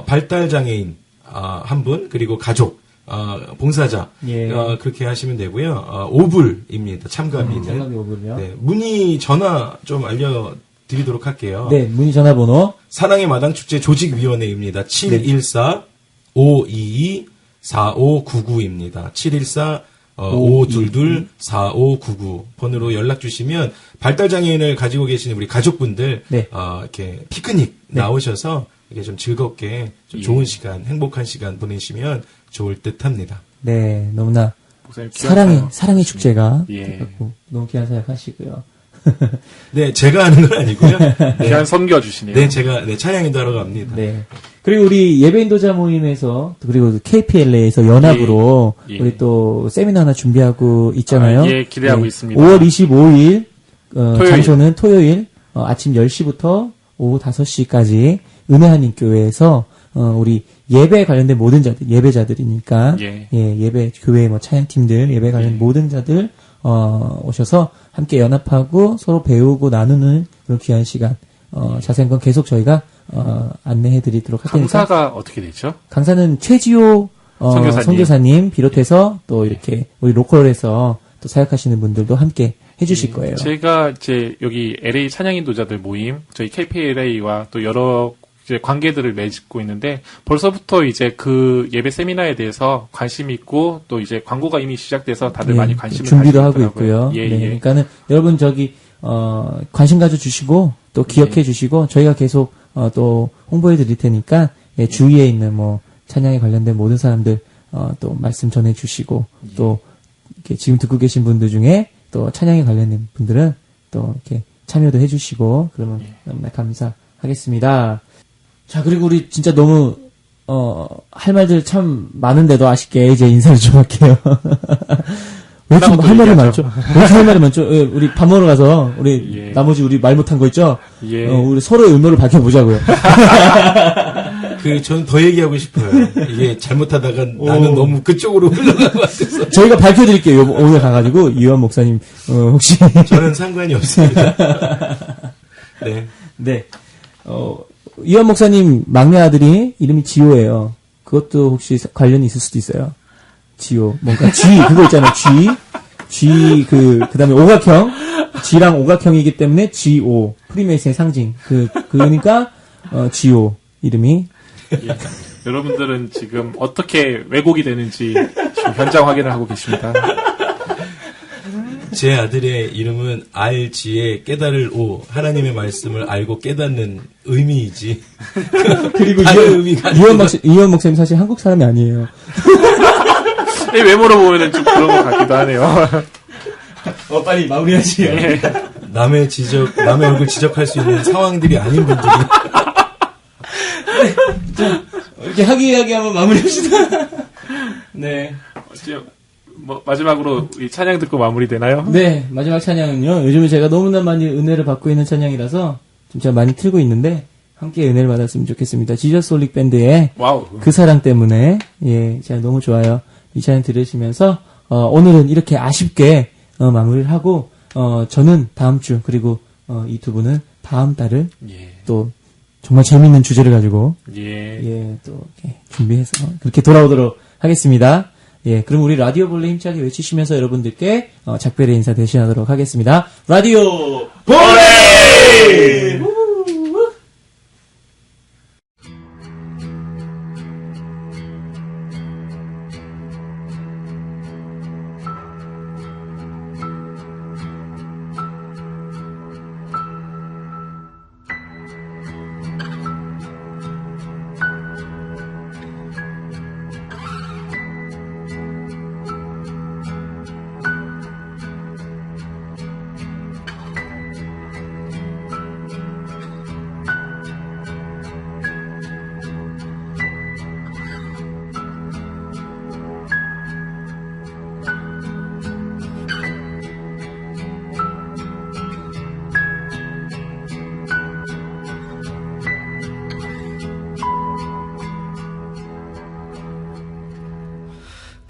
B: 발달 장애인 한 분, 그리고 가족, 봉사자,
A: 예.
B: 그렇게 하시면 되고요. 5불입니다. 참가비는.
A: 참가비 5불이요?
B: 네, 문의 전화 좀 알려드리도록 할게요.
A: 네, 문의 전화번호.
B: 사랑의 마당축제 조직위원회입니다. 714-522-4599입니다. 714-522-4599 번호로 연락 주시면 발달장애인을 가지고 계시는 우리 가족분들,
A: 네.
B: 이렇게 피크닉 나오셔서 이게 좀 즐겁게 좀 좋은 시간, 행복한 시간 보내시면 좋을 듯 합니다.
A: 네, 너무나
C: 목사님 귀한 사역.
A: 사랑의 축제가
C: 예.
A: 돼갖고 너무 귀한 사역 하시고요.
B: 네, 제가 하는 건 아니고요.
C: 귀한 섬겨주시네요.
B: 네, 제가 찬양인도 하러 갑니다.
A: 네. 그리고 우리 예배인도자 모임에서 또 그리고 KPLA에서 연합으로
C: 예.
A: 우리 또 세미나 하나 준비하고 있잖아요.
C: 예, 기대하고 있습니다.
A: 5월 25일
C: 토요일.
A: 장소는 토요일 아침 10시부터 오후 5시까지 은혜하님 교회에서 우리 예배 관련된 모든 자들, 예배자들이니까
C: 예.
A: 예배 교회 뭐 찬양팀들, 예배 관련 모든 자들 오셔서 함께 연합하고 서로 배우고 나누는 그런 귀한 시간. 자세한 건 계속 저희가 안내해 드리도록 할 테니까.
C: 강사가 어떻게 되죠?
A: 강사는 최지호 선교사님 비롯해서 또 이렇게 우리 로컬에서 또 사역하시는 분들도 함께 해주실 거예요.
C: 제가 이제 여기 LA 찬양인도자들 모임, 저희 KPLA와 또 여러 이제 관계들을 맺고 있는데 벌써부터 이제 그 예배 세미나에 대해서 관심 있고 또 이제 광고가 이미 시작돼서 다들
A: 예,
C: 많이 관심을
A: 준비도
C: 가지고
A: 하고 있고요.
C: 있더라고요. 예,
A: 네,
C: 예.
A: 그러니까는 여러분 저기 관심 가져주시고 또 기억해 주시고 저희가 계속 또 홍보해 드릴 테니까 주위에 있는 뭐 찬양에 관련된 모든 사람들 또 말씀 전해 주시고 또 이렇게 지금 듣고 계신 분들 중에 또 찬양에 관련된 분들은 또 이렇게 참여도 해주시고 그러면 너무나 감사하겠습니다. 자, 그리고 우리 진짜 너무, 할 말들 참 많은데도 아쉽게 이제 인사를 좀 할게요. 왜 이렇게 할 말이 많죠? 왜 이렇게 할 말이 많죠? 우리 밥 먹으러 가서, 우리, 나머지 우리 말 못한 거 있죠?
C: 예.
A: 우리 서로의 음모를 밝혀보자고요.
B: 저는 더 얘기하고 싶어요. 이게 잘못하다가 나는 너무 그쪽으로 흘러간 것 같아서.
A: 저희가 밝혀드릴게요. 오늘 가가지고, 이완 목사님, 혹시.
B: 저는 상관이 없습니다. 네.
A: 네. 이완 목사님 막내 아들이 이름이 지호예요. 그것도 혹시 관련이 있을 수도 있어요. 지호. 뭔가 그거 있잖아요. G, 그 다음에 오각형. G랑 오각형이기 때문에 GO. 프리메이슨의 상징. 그러니까, 지호. 이름이.
C: 예. 여러분들은 지금 어떻게 왜곡이 되는지 지금 현장 확인을 하고 계십니다.
B: 제 아들의 이름은 알지에 깨달을 오. 하나님의 말씀을 알고 깨닫는 의미이지.
A: 그리고 이완 목사님 사실 한국 사람이 아니에요.
C: 외모로 보면은 좀 그런 것 같기도 하네요.
A: 빨리 마무리하시죠.
C: 예.
B: 남의 얼굴 지적할 수 있는 상황들이 아닌 분들이.
A: 이렇게 하기하기하면 마무리합시다. 네.
C: 뭐 마지막으로 이 찬양 듣고 마무리되나요?
A: 네, 마지막 찬양은요. 요즘에 제가 너무나 많이 은혜를 받고 있는 찬양이라서 좀 제가 많이 틀고 있는데 함께 은혜를 받았으면 좋겠습니다. 지저스 홀릭 밴드의
C: 와우.
A: 그 사랑 때문에 제가 너무 좋아요. 이 찬양 들으시면서 오늘은 이렇게 아쉽게 마무리를 하고 저는 다음 주 그리고 이 두 분은 다음 달을
C: 예.
A: 또 정말 재미있는 주제를 가지고
C: 예.
A: 또 이렇게 준비해서 그렇게 돌아오도록 하겠습니다. 그럼 우리 라디오 볼레 힘차게 외치시면서 여러분들께 작별의 인사 대신하도록 하겠습니다. 라디오 볼레!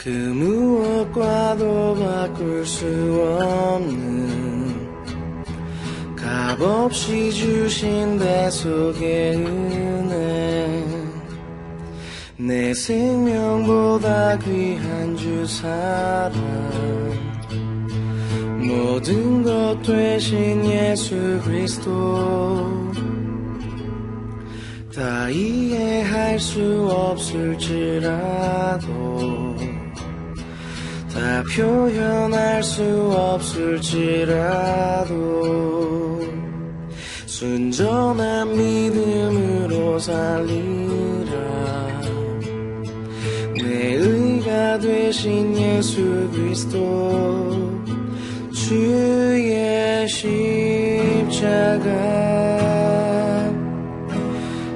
E: 그 무엇과도 바꿀 수 없는 값없이 주신 대속의 은혜 내 생명보다 귀한 주 사랑 모든 것 되신 예수 그리스도 다 이해할 수 없을지라도 다 표현할 수 없을지라도 순전한 믿음으로 살리라 내 의가 되신 예수 그리스도 주의 십자가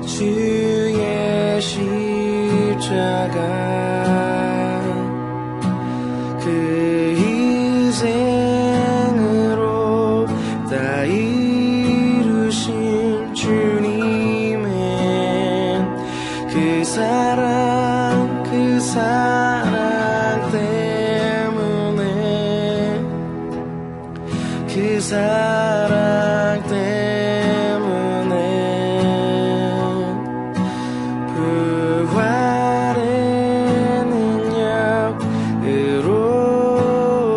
E: 주의 십자가 그 희생으로 다 이루신 주님의 그 사랑 때문에 그 사랑 때문에 부활의 능력으로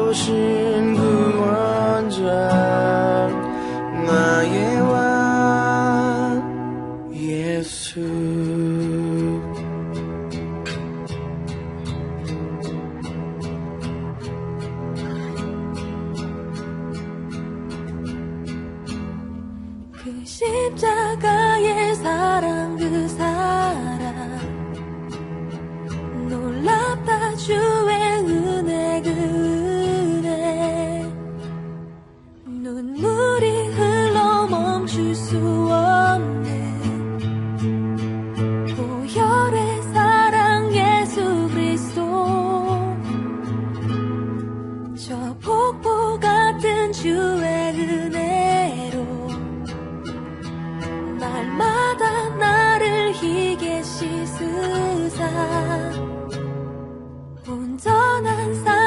E: 오신 구원자 나의 왕 예수
D: 그 십자가의 사랑 그 사랑 놀랍다 주의 은혜 그 은혜 눈물이 흘러 멈출 수 없는 보혈의 사랑 예수 그리스도 저 폭포 같은 주의 은혜로 날마다 나를 희게 씻으사 온전한 삶